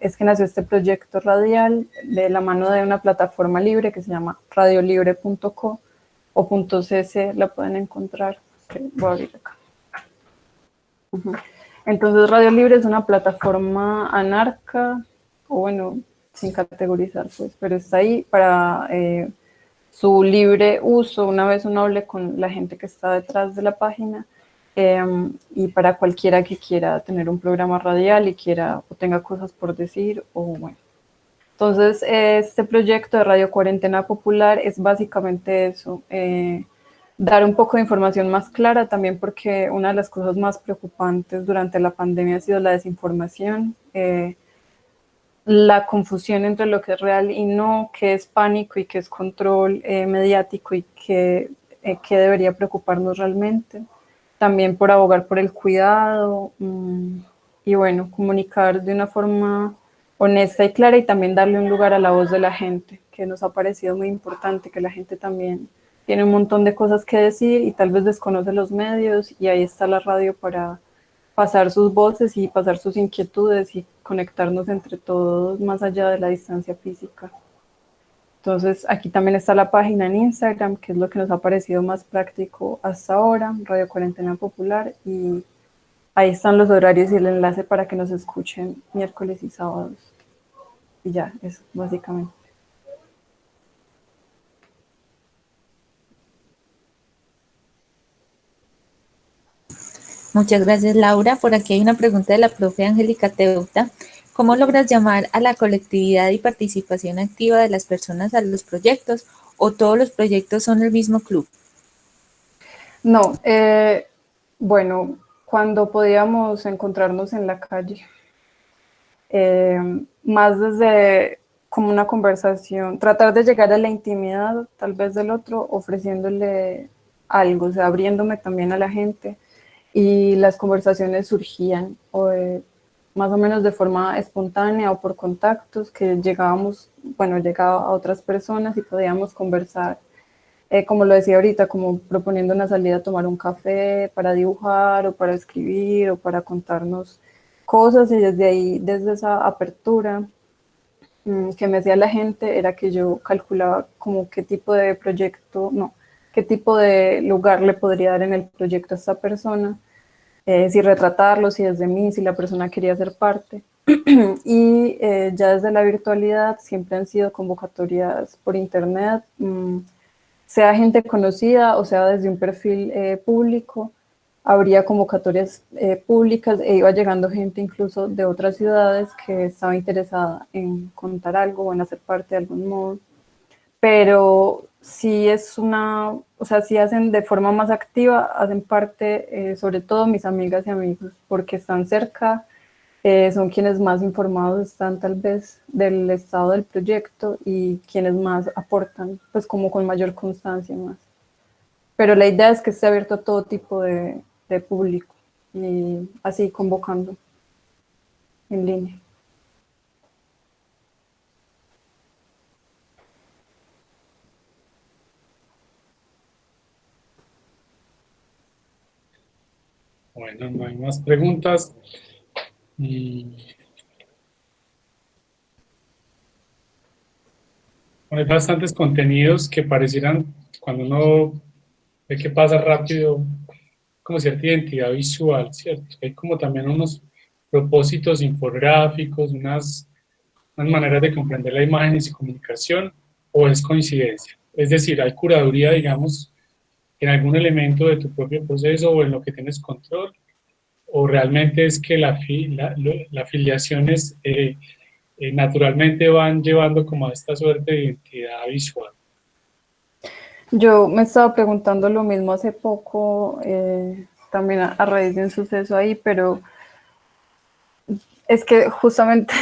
Es que nació este proyecto radial de la mano de una plataforma libre que se llama radiolibre.co o .cc, la pueden encontrar. Voy a abrir acá. Entonces Radio Libre es una plataforma anarca, o bueno, sin categorizar pues, pero está ahí para su libre uso. Una vez uno hable con la gente que está detrás de la página y para cualquiera que quiera tener un programa radial y quiera o tenga cosas por decir o bueno. Entonces este proyecto de Radio Cuarentena Popular es básicamente eso, dar un poco de información más clara también porque una de las cosas más preocupantes durante la pandemia ha sido la desinformación. la confusión entre lo que es real y no, qué es pánico y qué es control mediático y qué debería preocuparnos realmente. También por abogar por el cuidado y bueno, comunicar de una forma honesta y clara y también darle un lugar a la voz de la gente, que nos ha parecido muy importante, que la gente también tiene un montón de cosas que decir y tal vez desconoce los medios y ahí está la radio para pasar sus voces y pasar sus inquietudes y conectarnos entre todos más allá de la distancia física. Entonces, aquí también está la página en Instagram, que es lo que nos ha parecido más práctico hasta ahora, Radio Cuarentena Popular, y ahí están los horarios y el enlace para que nos escuchen miércoles y sábados. Y ya, eso, básicamente. Muchas gracias, Laura. Por aquí hay una pregunta de la profe Angélica Teuta. ¿Cómo logras llamar a la colectividad y participación activa de las personas a los proyectos o todos los proyectos son el mismo club? No, bueno, cuando podíamos encontrarnos en la calle, más desde como una conversación, tratar de llegar a la intimidad tal vez del otro, ofreciéndole algo, o sea, abriéndome también a la gente y las conversaciones surgían más o menos de forma espontánea o por contactos que llegábamos, bueno, llegaba a otras personas y podíamos conversar, como lo decía ahorita, como proponiendo una salida a tomar un café para dibujar o para escribir o para contarnos cosas y desde ahí, desde esa apertura que me hacía la gente era que yo calculaba como qué tipo de proyecto, no, qué tipo de lugar le podría dar en el proyecto a esta persona, si retratarlo, si desde mí, si la persona quería ser parte. Y ya desde la virtualidad siempre han sido convocatorias por internet, sea gente conocida o sea desde un perfil público. Habría convocatorias públicas e iba llegando gente incluso de otras ciudades que estaba interesada en contar algo o en hacer parte de algún modo. Pero si es o sea, si hacen de forma más activa, hacen parte sobre todo mis amigas y amigos, porque están cerca, son quienes más informados están tal vez del estado del proyecto y quienes más aportan, pues como con mayor constancia más. Pero la idea es que esté abierto a todo tipo de público y así convocando en línea. Bueno, no hay más preguntas. Hay bastantes contenidos que parecieran, cuando uno ve que pasa rápido, como cierta identidad visual, ¿cierto? Hay como también unos propósitos infográficos, unas maneras de comprender la imagen y su comunicación, o es coincidencia. Es decir, hay curaduría, digamos, en algún elemento de tu propio proceso o en lo que tienes control, o realmente es que las afiliaciones naturalmente van llevando como a esta suerte de identidad visual. Yo me estaba preguntando lo mismo hace poco, también a raíz de un suceso ahí, pero es que justamente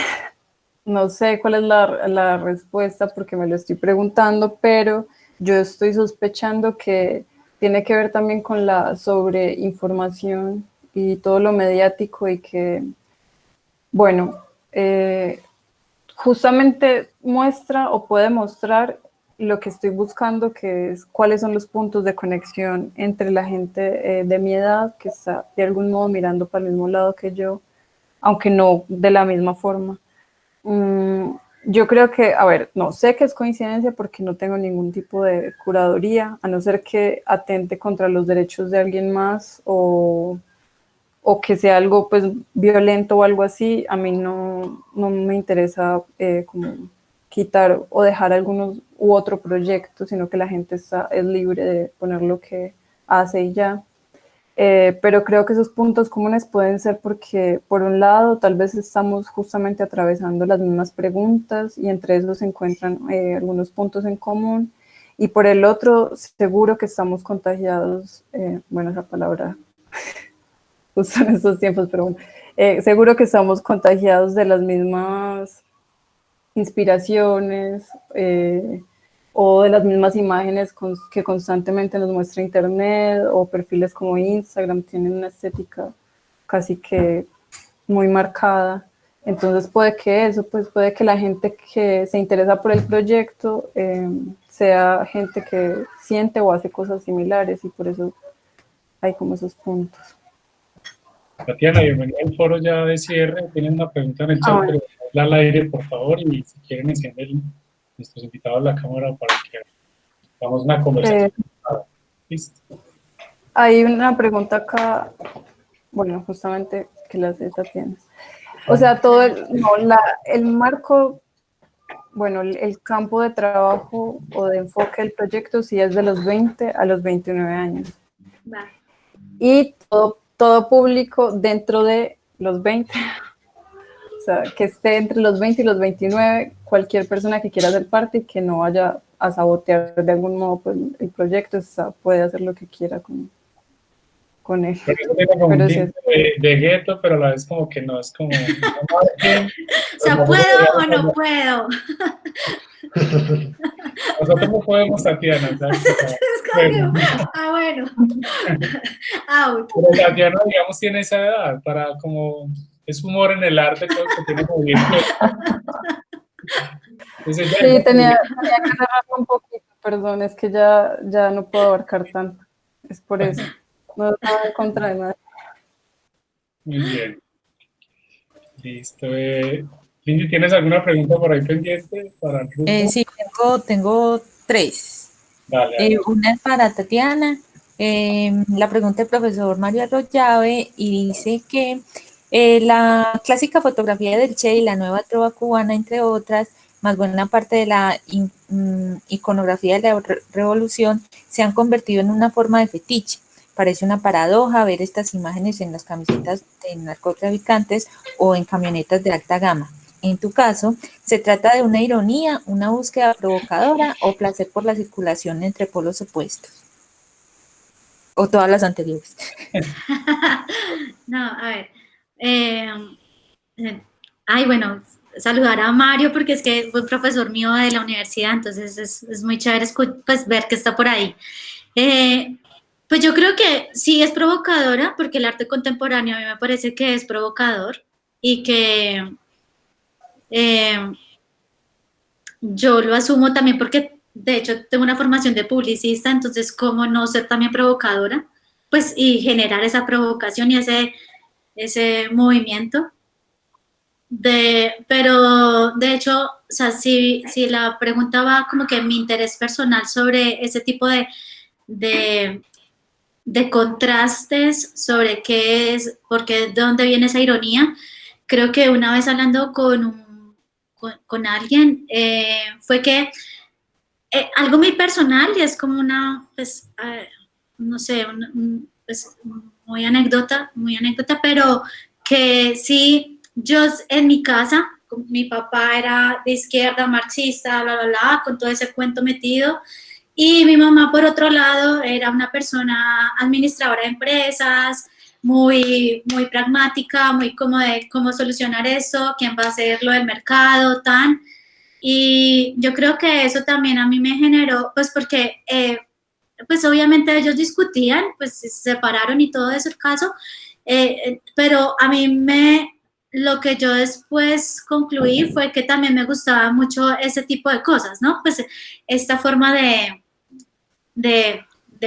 no sé cuál es la respuesta porque me lo estoy preguntando, pero yo estoy sospechando que tiene que ver también con la sobreinformación y todo lo mediático y que, bueno, justamente muestra o puede mostrar lo que estoy buscando, que es cuáles son los puntos de conexión entre la gente de mi edad, que está de algún modo mirando para el mismo lado que yo, aunque no de la misma forma. Yo creo que, a ver, no sé que es coincidencia porque no tengo ningún tipo de curaduría, a no ser que atente contra los derechos de alguien más o que sea algo pues violento o algo así. A mí no me interesa como quitar o dejar algunos u otro proyecto, sino que la gente es libre de poner lo que hace y ya. Pero creo que esos puntos comunes pueden ser porque, por un lado, tal vez estamos justamente atravesando las mismas preguntas y entre esos se encuentran algunos puntos en común. Y por el otro, seguro que estamos contagiados, bueno, esa palabra justo en estos tiempos, pero seguro que estamos contagiados de las mismas inspiraciones o de las mismas imágenes que constantemente nos muestra Internet, o perfiles como Instagram tienen una estética casi que muy marcada. Entonces puede que la gente que se interesa por el proyecto sea gente que siente o hace cosas similares, y por eso hay como esos puntos. Tatiana, bienvenida al foro ya de cierre. Tienen una pregunta en el chat, Bueno. pero habla al aire, por favor, y si quieren encienden nuestros invitados la cámara para que hagamos una conversación. Listo. Hay una pregunta acá, bueno, justamente que la hace Tatiana. O sea, el marco, bueno, el campo de trabajo o de enfoque del proyecto sí es de los 20 a los 29 años. Vale. Y todo público dentro de los 20, o sea, que esté entre los 20 y los 29, cualquier persona que quiera ser parte y que no vaya a sabotear de algún modo pues, el proyecto, puede hacer lo que quiera con él. Pero eso tiene como Pero un sí tinte de gueto, pero a la vez como que no, es como... O sea, ¿puedo o no puedo? Nosotros no podemos, Tatiana. Es como que, bueno. Out. Pero Tatiana, digamos, tiene esa edad para como... Es humor en el arte, todo que tiene como bien. Entonces, ya, sí, tenía que cerrarlo un poquito, perdón, es que ya no puedo abarcar tanto. Es por eso. No estaba en contra de nada. Muy bien. Listo. Lindy, ¿tienes alguna pregunta por ahí pendiente para el grupo? Sí, tengo 3. Dale. Una es para Tatiana. La pregunta del profesor Mario Arroyave y dice que la clásica fotografía del Che y la nueva trova cubana, entre otras, más buena parte de la iconografía de la revolución, se han convertido en una forma de fetiche. Parece una paradoja ver estas imágenes en las camisetas de narcotraficantes o en camionetas de alta gama. En tu caso, ¿se trata de una ironía, una búsqueda provocadora o placer por la circulación entre polos opuestos? ¿O todas las anteriores? No, a ver. Bueno, saludar a Mario porque es que fue profesor mío de la universidad, entonces es muy chévere pues, ver que está por ahí. Pues yo creo que sí es provocadora, porque el arte contemporáneo a mí me parece que es provocador y que yo lo asumo también porque de hecho tengo una formación de publicista, entonces cómo no ser también provocadora, pues y generar esa provocación y ese movimiento. Pero de hecho, o sea, si la pregunta va como que mi interés personal sobre ese tipo de contrastes, sobre qué es, porque de dónde viene esa ironía, creo que una vez hablando con alguien, fue que algo muy personal y es como una, pues, no sé, pues, muy anécdota, pero que sí, yo en mi casa, mi papá era de izquierda, marxista, bla, bla, bla, con todo ese cuento metido, y mi mamá, por otro lado, era una persona administradora de empresas, muy, muy pragmática, muy como de cómo solucionar eso, quién va a hacer lo del mercado, tan. Y yo creo que eso también a mí me generó, pues porque, pues obviamente ellos discutían, pues se separaron y todo eso el caso, pero a mí lo que yo después concluí fue que también me gustaba mucho ese tipo de cosas, ¿no? Pues esta forma de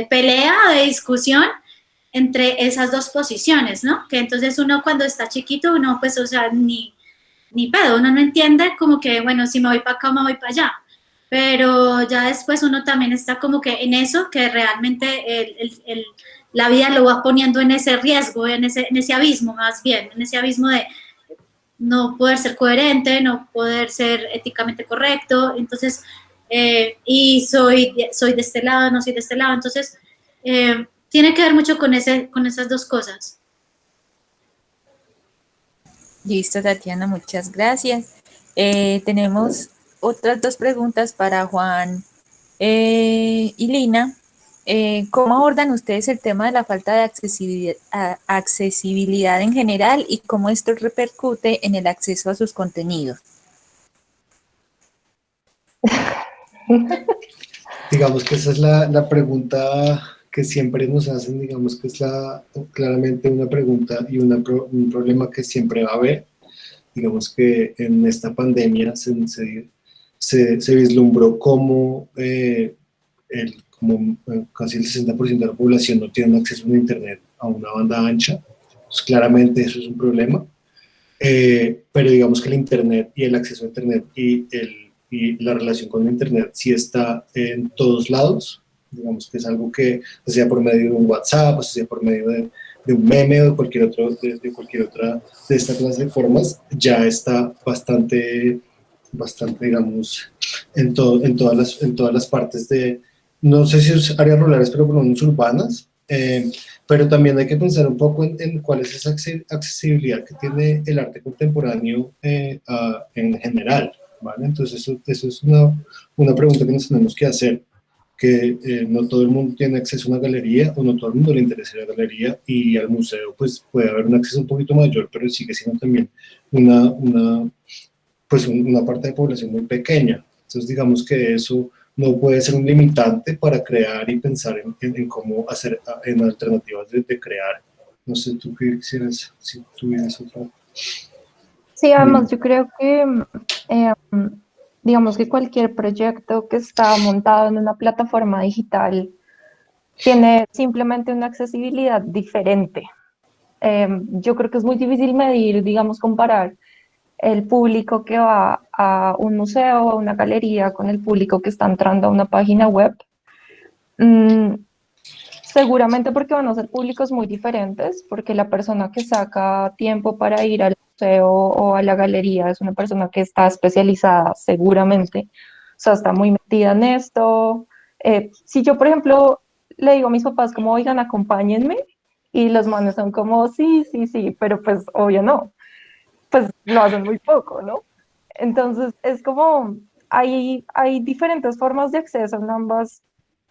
pelea, de discusión entre esas dos posiciones, ¿no? Que entonces uno cuando está chiquito, uno pues, o sea, ni pedo, uno no entiende como que, bueno, si me voy para acá o me voy para allá, pero ya después uno también está como que en eso, que realmente la vida lo va poniendo en ese riesgo, en ese abismo más bien, en ese abismo de no poder ser coherente, no poder ser éticamente correcto, entonces, y soy de este lado, no soy de este lado, entonces, tiene que ver mucho con esas dos cosas. Listo, Tatiana, muchas gracias. Tenemos otras 2 preguntas para Juan y Lina. ¿Cómo abordan ustedes el tema de la falta de accesibilidad en general y cómo esto repercute en el acceso a sus contenidos? Digamos que esa es la pregunta que siempre nos hacen, digamos que es claramente una pregunta y un problema que siempre va a haber. Digamos que en esta pandemia se vislumbró cómo, casi el 60% de la población no tiene acceso a Internet a una banda ancha. Pues claramente eso es un problema. Pero digamos que el Internet y el acceso a Internet y la relación con el Internet sí está en todos lados. Digamos que es algo que, sea por medio de un WhatsApp, o sea por medio de un meme o de cualquier otra de esta clase de formas, ya está bastante, digamos, en todas las partes no sé si es áreas rurales, pero por lo menos urbanas. Pero también hay que pensar un poco en cuál es esa accesibilidad que tiene el arte contemporáneo en general, ¿vale? Entonces eso es una pregunta que nos tenemos que hacer, que no todo el mundo tiene acceso a una galería, o no todo el mundo le interesa la galería, y al museo pues puede haber un acceso un poquito mayor, pero sigue siendo también una parte de población muy pequeña. Entonces digamos que eso no puede ser un limitante para crear y pensar en cómo hacer, en alternativas de crear. No sé, tú qué quisieras, si tuvieras otra. Sí, además yo creo que, digamos que cualquier proyecto que está montado en una plataforma digital tiene simplemente una accesibilidad diferente. Yo creo que es muy difícil medir, digamos, comparar el público que va a un museo o a una galería con el público que está entrando a una página web. Seguramente porque van a ser públicos muy diferentes, porque la persona que saca tiempo para ir al museo o a la galería es una persona que está especializada seguramente, o sea, está muy metida en esto. Si yo, por ejemplo, le digo a mis papás como, oigan, acompáñenme, y los manes son como, sí, sí, sí, pero pues obvio no, pues lo hacen muy poco, ¿no? Entonces es como, hay diferentes formas de acceso en ambas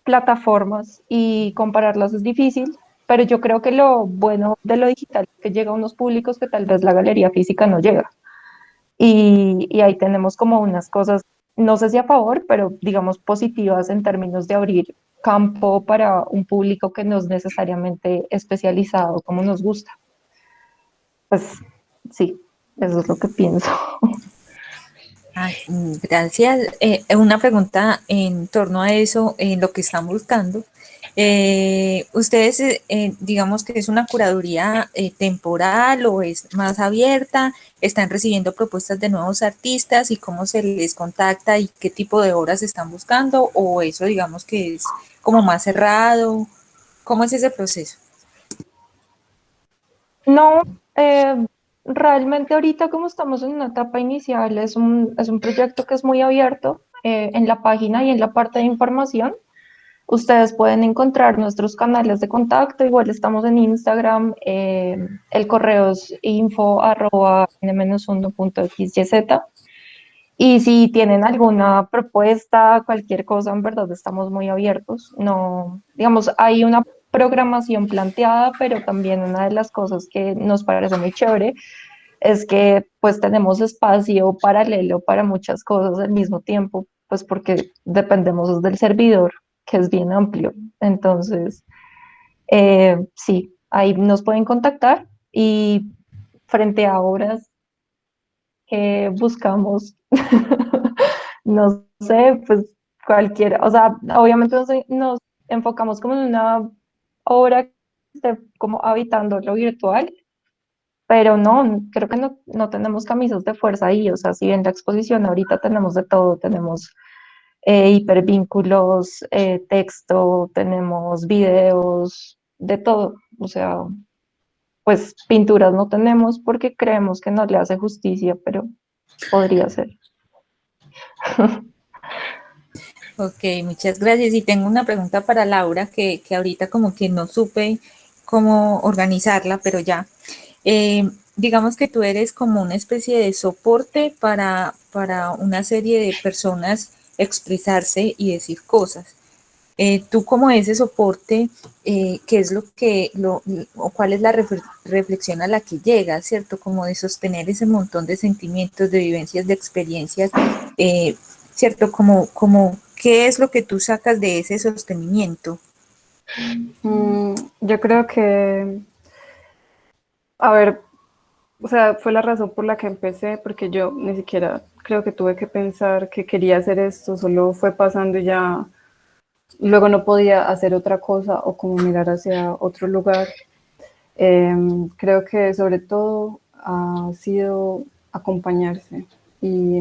plataformas y compararlas es difícil, pero yo creo que lo bueno de lo digital es que llega a unos públicos que tal vez la galería física no llega. Y ahí tenemos como unas cosas, no sé si a favor, pero digamos positivas en términos de abrir campo para un público que no es necesariamente especializado como nos gusta. Pues sí, eso es lo que pienso. Gracias. Una pregunta en torno a eso, en lo que están buscando. ¿Ustedes, digamos que es una curaduría temporal o es más abierta? ¿Están recibiendo propuestas de nuevos artistas y cómo se les contacta y qué tipo de obras están buscando? ¿O eso, digamos que es como más cerrado? ¿Cómo es ese proceso? No, realmente ahorita como estamos en una etapa inicial, es un proyecto que es muy abierto en la página y en la parte de información. Ustedes pueden encontrar nuestros canales de contacto, igual estamos en Instagram, el correo es info@n-1.xyz. Y si tienen alguna propuesta, cualquier cosa, en verdad estamos muy abiertos. No, digamos, hay una programación planteada, pero también una de las cosas que nos parece muy chévere es que pues tenemos espacio paralelo para muchas cosas al mismo tiempo, pues porque dependemos del servidor, que es bien amplio. Entonces, sí, ahí nos pueden contactar y frente a obras que buscamos, no sé, pues cualquiera, o sea, obviamente nos enfocamos como en una obra que esté como habitando lo virtual, pero no, creo que no tenemos camisas de fuerza ahí, o sea, si en la exposición ahorita tenemos de todo, tenemos hipervínculos, texto, tenemos videos, de todo, o sea, pues pinturas no tenemos porque creemos que no le hace justicia, pero podría ser. Ok, muchas gracias. Y tengo una pregunta para Laura que ahorita como que no supe cómo organizarla, pero ya. Digamos que tú eres como una especie de soporte para una serie de personas expresarse y decir cosas. Tú como ese soporte, ¿qué es o cuál es la reflexión a la que llegas, cierto? Como de sostener ese montón de sentimientos, de vivencias, de experiencias, ¿cierto? Como ¿qué es lo que tú sacas de ese sostenimiento? Yo creo que, a ver, o sea, fue la razón por la que empecé, porque yo ni siquiera creo que tuve que pensar que quería hacer esto, solo fue pasando y ya luego no podía hacer otra cosa o como mirar hacia otro lugar. Creo que sobre todo ha sido acompañarse y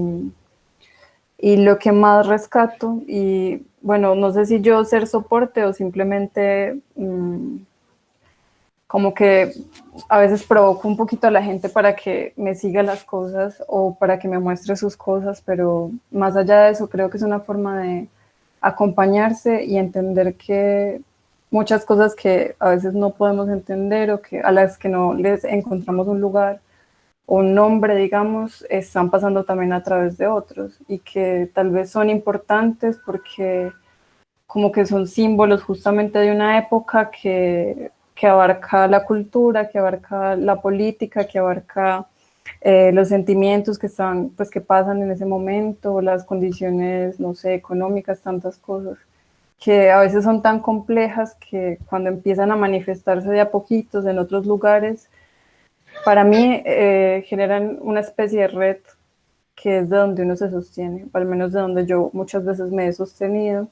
lo que más rescato, y bueno, no sé si yo ser soporte o simplemente como que a veces provoco un poquito a la gente para que me siga las cosas o para que me muestre sus cosas, pero más allá de eso creo que es una forma de acompañarse y entender que muchas cosas que a veces no podemos entender o que a las que no les encontramos un lugar o un nombre, digamos, están pasando también a través de otros y que tal vez son importantes porque como que son símbolos justamente de una época que abarca la cultura, que abarca la política, que abarca los sentimientos que están, pues que pasan en ese momento, las condiciones, no sé, económicas, tantas cosas, que a veces son tan complejas que cuando empiezan a manifestarse de a poquitos en otros lugares, para mí generan una especie de red que es de donde uno se sostiene, o al menos de donde yo muchas veces me he sostenido,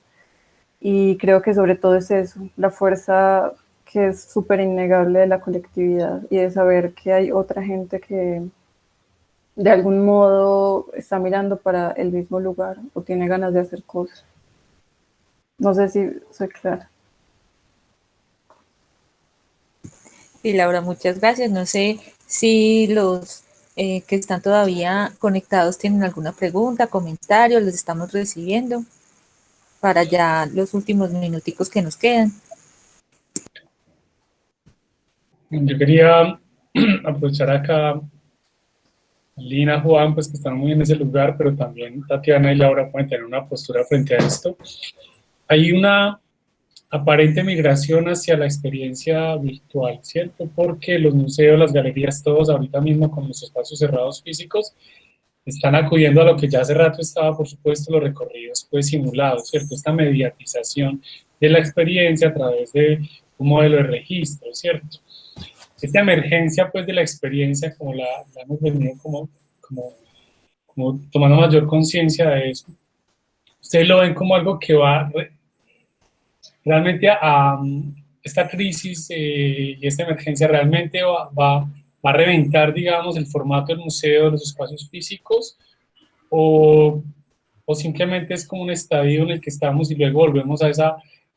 y creo que sobre todo es eso, la fuerza que es súper innegable de la colectividad y de saber que hay otra gente que de algún modo está mirando para el mismo lugar o tiene ganas de hacer cosas. No sé si soy clara. Y Laura, muchas gracias. No sé si los que están todavía conectados tienen alguna pregunta, comentario, los estamos recibiendo para ya los últimos minuticos que nos quedan. Yo quería aprovechar acá Lina, Juan, pues que están muy en ese lugar, pero también Tatiana y Laura pueden tener una postura frente a esto. Hay una aparente migración hacia la experiencia virtual, ¿cierto? Porque los museos, las galerías, todos ahorita mismo con los espacios cerrados físicos, están acudiendo a lo que ya hace rato estaba, por supuesto, los recorridos pues simulados, ¿cierto? Esta mediatización de la experiencia a través de un modelo de registro, ¿cierto? Esta emergencia pues de la experiencia, como la hemos venido como tomando mayor conciencia de eso, ustedes lo ven como algo que va realmente a esta crisis y esta emergencia realmente va a reventar, digamos, el formato del museo, los espacios físicos, o simplemente es como un estadio en el que estamos y luego volvemos a esa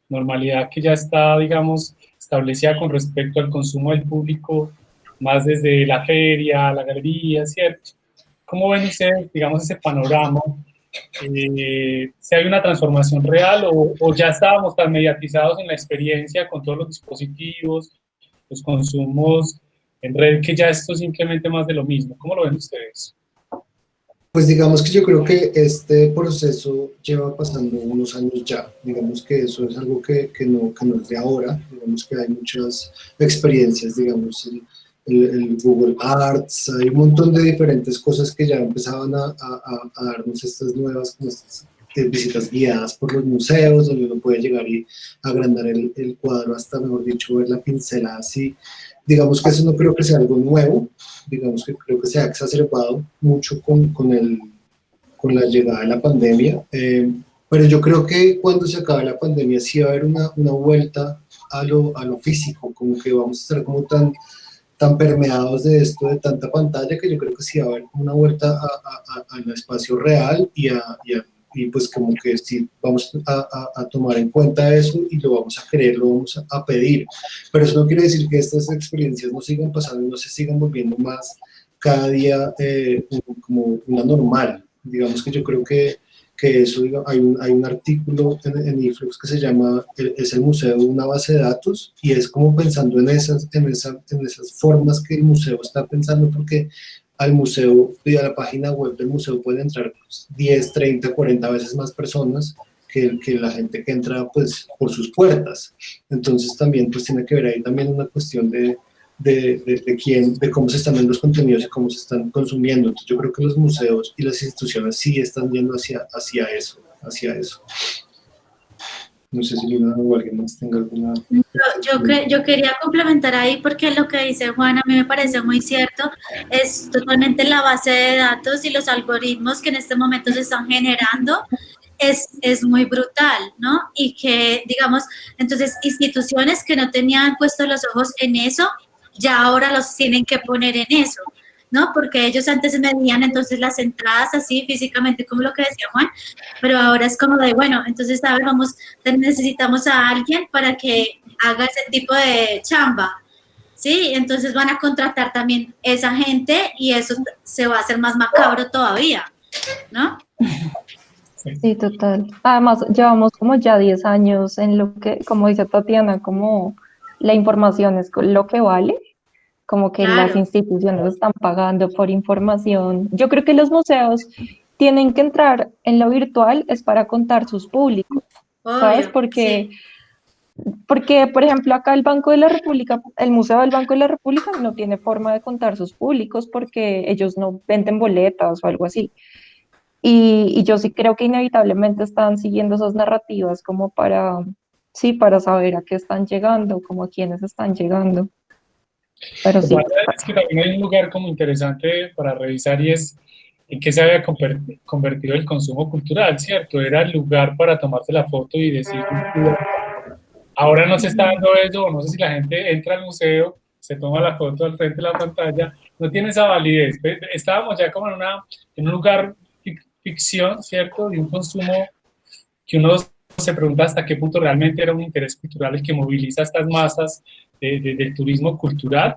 normalidad que ya está, digamos, establecida con respecto al consumo del público, más desde la feria, la galería, ¿cierto? ¿Cómo ven ustedes, digamos, ese panorama? Si hay una transformación real o ya estábamos tan mediatizados en la experiencia con todos los dispositivos, los consumos en red, que ya esto es simplemente más de lo mismo. ¿Cómo lo ven ustedes? Pues digamos que yo creo que este proceso lleva pasando unos años ya. Digamos que eso es algo que no es de ahora. Digamos que hay muchas experiencias, digamos, el Google Arts, hay un montón de diferentes cosas que ya empezaban a darnos estas nuevas, como estas visitas guiadas por los museos, donde uno puede llegar y agrandar el cuadro hasta, mejor dicho, ver la pincelada así. Digamos que eso no creo que sea algo nuevo, digamos que creo que se ha exacerbado mucho con la llegada de la pandemia, pero yo creo que cuando se acabe la pandemia sí va a haber una vuelta a lo físico, como que vamos a estar como tan permeados de esto, de tanta pantalla, que yo creo que sí va a haber una vuelta al espacio real y pues como que sí vamos a tomar en cuenta eso y lo vamos a querer, lo vamos a pedir. Pero eso no quiere decir que estas experiencias no sigan pasando, no se sigan volviendo más cada día como una normal. Digamos que yo creo que eso, hay un artículo en Influx que se llama es el museo una base de datos, y es como pensando en esas formas que el museo está pensando, porque al museo y a la página web del museo pueden entrar 10, 30, 40 veces más personas que la gente que entra pues por sus puertas. Entonces también pues tiene que ver ahí también una cuestión de cómo se están viendo los contenidos y cómo se están consumiendo. Entonces yo creo que los museos y las instituciones sí están yendo hacia eso. No sé si Lina o alguien más tenga alguna... Yo quería complementar ahí porque lo que dice Juan a mí me parece muy cierto, es totalmente la base de datos y los algoritmos que en este momento se están generando es muy brutal, ¿no? Y que, digamos, entonces instituciones que no tenían puestos los ojos en eso, ya ahora los tienen que poner en eso, ¿no? Porque ellos antes medían entonces las entradas así físicamente, como lo que decía Juan, pero ahora es como de, bueno, entonces, a ver, necesitamos a alguien para que haga ese tipo de chamba, ¿sí? Entonces van a contratar también esa gente y eso se va a hacer más macabro todavía, ¿no? Sí, total. Además, llevamos como ya 10 años en lo que, como dice Tatiana, como la información es lo que vale, como que las Claro. instituciones están pagando por información. Yo creo que los museos tienen que entrar en lo virtual es para contar sus públicos, ¿sabes? Obvio, Porque, sí. porque, por ejemplo, acá el Banco de la República, el Museo del Banco de la República no tiene forma de contar sus públicos porque ellos no venden boletas o algo así. Y yo sí creo que inevitablemente están siguiendo esas narrativas como para, sí, para saber a qué están llegando, como a quiénes están llegando. Pero Lo que sí, pasa es que también hay un lugar como interesante para revisar y es en qué se había convertido el consumo cultural, ¿cierto? Era el lugar para tomarse la foto y decir, ahora no se está dando eso, no sé si la gente entra al museo, se toma la foto al frente de la pantalla, no tiene esa validez. Estábamos ya como en un lugar ficción, ¿cierto? De un consumo que uno se pregunta hasta qué punto realmente era un interés cultural el que moviliza a estas masas del turismo cultural,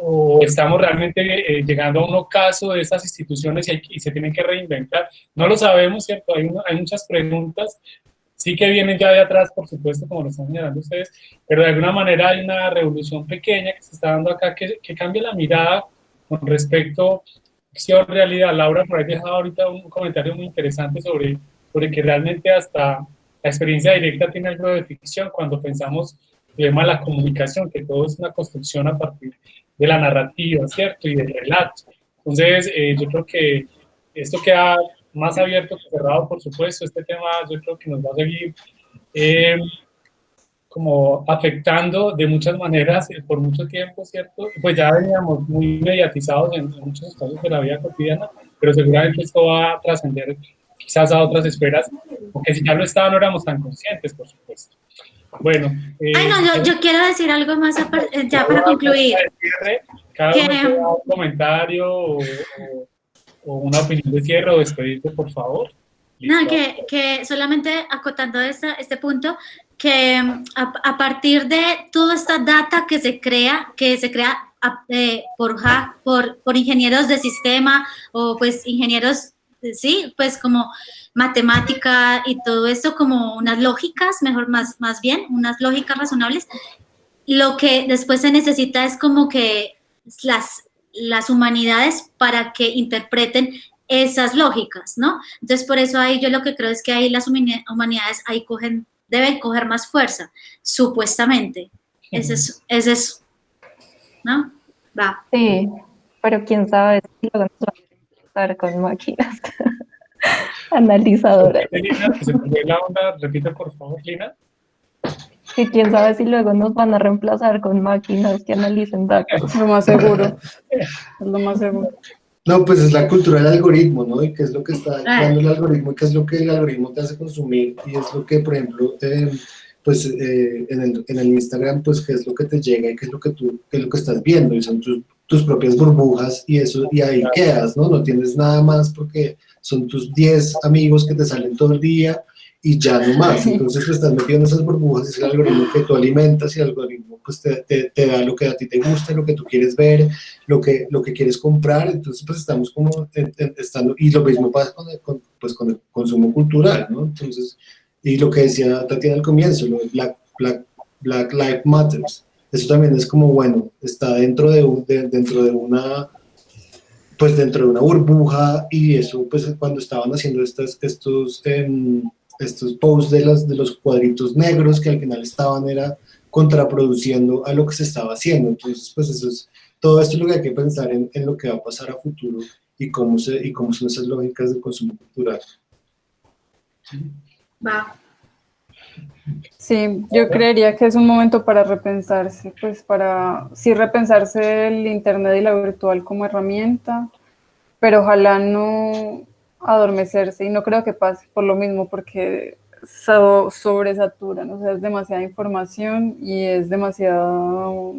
o estamos realmente llegando a un ocaso de estas instituciones y se tienen que reinventar. No lo sabemos, ¿cierto? Hay muchas preguntas, sí que vienen ya de atrás, por supuesto, como lo están señalando ustedes, pero de alguna manera hay una revolución pequeña que se está dando acá que cambia la mirada con respecto a ficción, realidad. Laura por ahí dejaba ahorita un comentario muy interesante sobre que realmente hasta la experiencia directa tiene algo de ficción cuando pensamos el tema de la comunicación, que todo es una construcción a partir de la narrativa, ¿cierto? Y del relato. Entonces, yo creo que esto queda más abierto que cerrado, por supuesto. Este tema yo creo que nos va a seguir como afectando de muchas maneras por mucho tiempo, ¿cierto? Pues ya veníamos muy mediatizados en muchos espacios de la vida cotidiana, pero seguramente esto va a trascender quizás a otras esferas, porque si ya lo estaba no éramos tan conscientes, por supuesto. Bueno. Ay, no, yo quiero decir algo más ya para concluir. Cada uno puede dar un comentario o una opinión de cierre o despedirte, por favor. No, que solamente acotando este punto, que a partir de toda esta data que se crea por ingenieros de sistema o pues ingenieros, sí, pues como matemática y todo esto como unas lógicas, más bien, unas lógicas razonables, lo que después se necesita es como que las humanidades para que interpreten esas lógicas, ¿no? Entonces, por eso ahí yo lo que creo es que ahí las humanidades ahí deben coger más fuerza, supuestamente. Es eso, ¿no? Va. sí, pero quién sabe si lo vamos a empezar con máquinas analizadoras. Lina, que se perdió la onda, repite por favor, Lina. Que quién sabe si luego nos van a reemplazar con máquinas que analicen datos. Lo más seguro. Es lo más seguro. No, pues es la cultura del algoritmo, ¿no? Y qué es lo que está dando el algoritmo y qué es lo que el algoritmo te hace consumir. Y es lo que, por ejemplo, pues en el Instagram, pues qué es lo que te llega y qué es lo que estás viendo. Y son tus propias burbujas y eso, y ahí quedas, ¿no? No tienes nada más porque son tus 10 amigos que te salen todo el día y ya no más. Entonces pues, estás metido en esas burbujas, es el algoritmo que tú alimentas y el algoritmo pues te da lo que a ti te gusta, lo que tú quieres ver, lo que quieres comprar. Entonces pues estamos como estando, y lo mismo pasa con el consumo cultural, ¿no? Entonces, y lo que decía Tatiana al comienzo, lo de Black Lives Matters, eso también es como, bueno, está dentro de una burbuja, y eso pues cuando estaban haciendo estos posts de los cuadritos negros que al final era contraproduciendo a lo que se estaba haciendo. Entonces pues todo esto es lo que hay que pensar en lo que va a pasar a futuro y cómo son esas lógicas del consumo cultural. Va. Sí, yo creería que es un momento para repensarse, pues para sí repensarse el internet y la virtual como herramienta, pero ojalá no adormecerse, y no creo que pase por lo mismo, porque sobresaturan, o sea, es demasiada información y es demasiado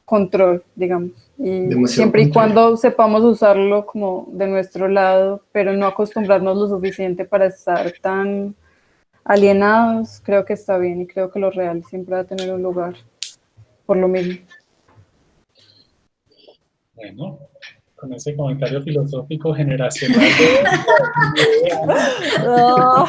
control, digamos, y Demasiado siempre y control. cuando sepamos usarlo como de nuestro lado, pero no acostumbrarnos lo suficiente para estar tan alienados, creo que está bien, y creo que lo real siempre va a tener un lugar por lo mismo. Bueno, con ese comentario filosófico generacional No.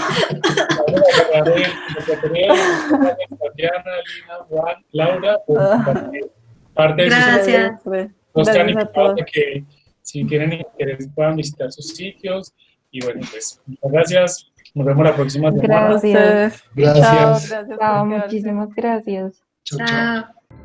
Tatiana, Lina, Juan, Laura, por compartir parte de sus Gracias. los que han Gracias a invitado todos. a que si tienen interés puedan visitar sus sitios. Y bueno, pues muchas gracias. Nos vemos la próxima semana. Gracias. Gracias. Gracias. Chao, gracias por Chao, quedarse. muchísimas gracias. Chao, chao. Chao.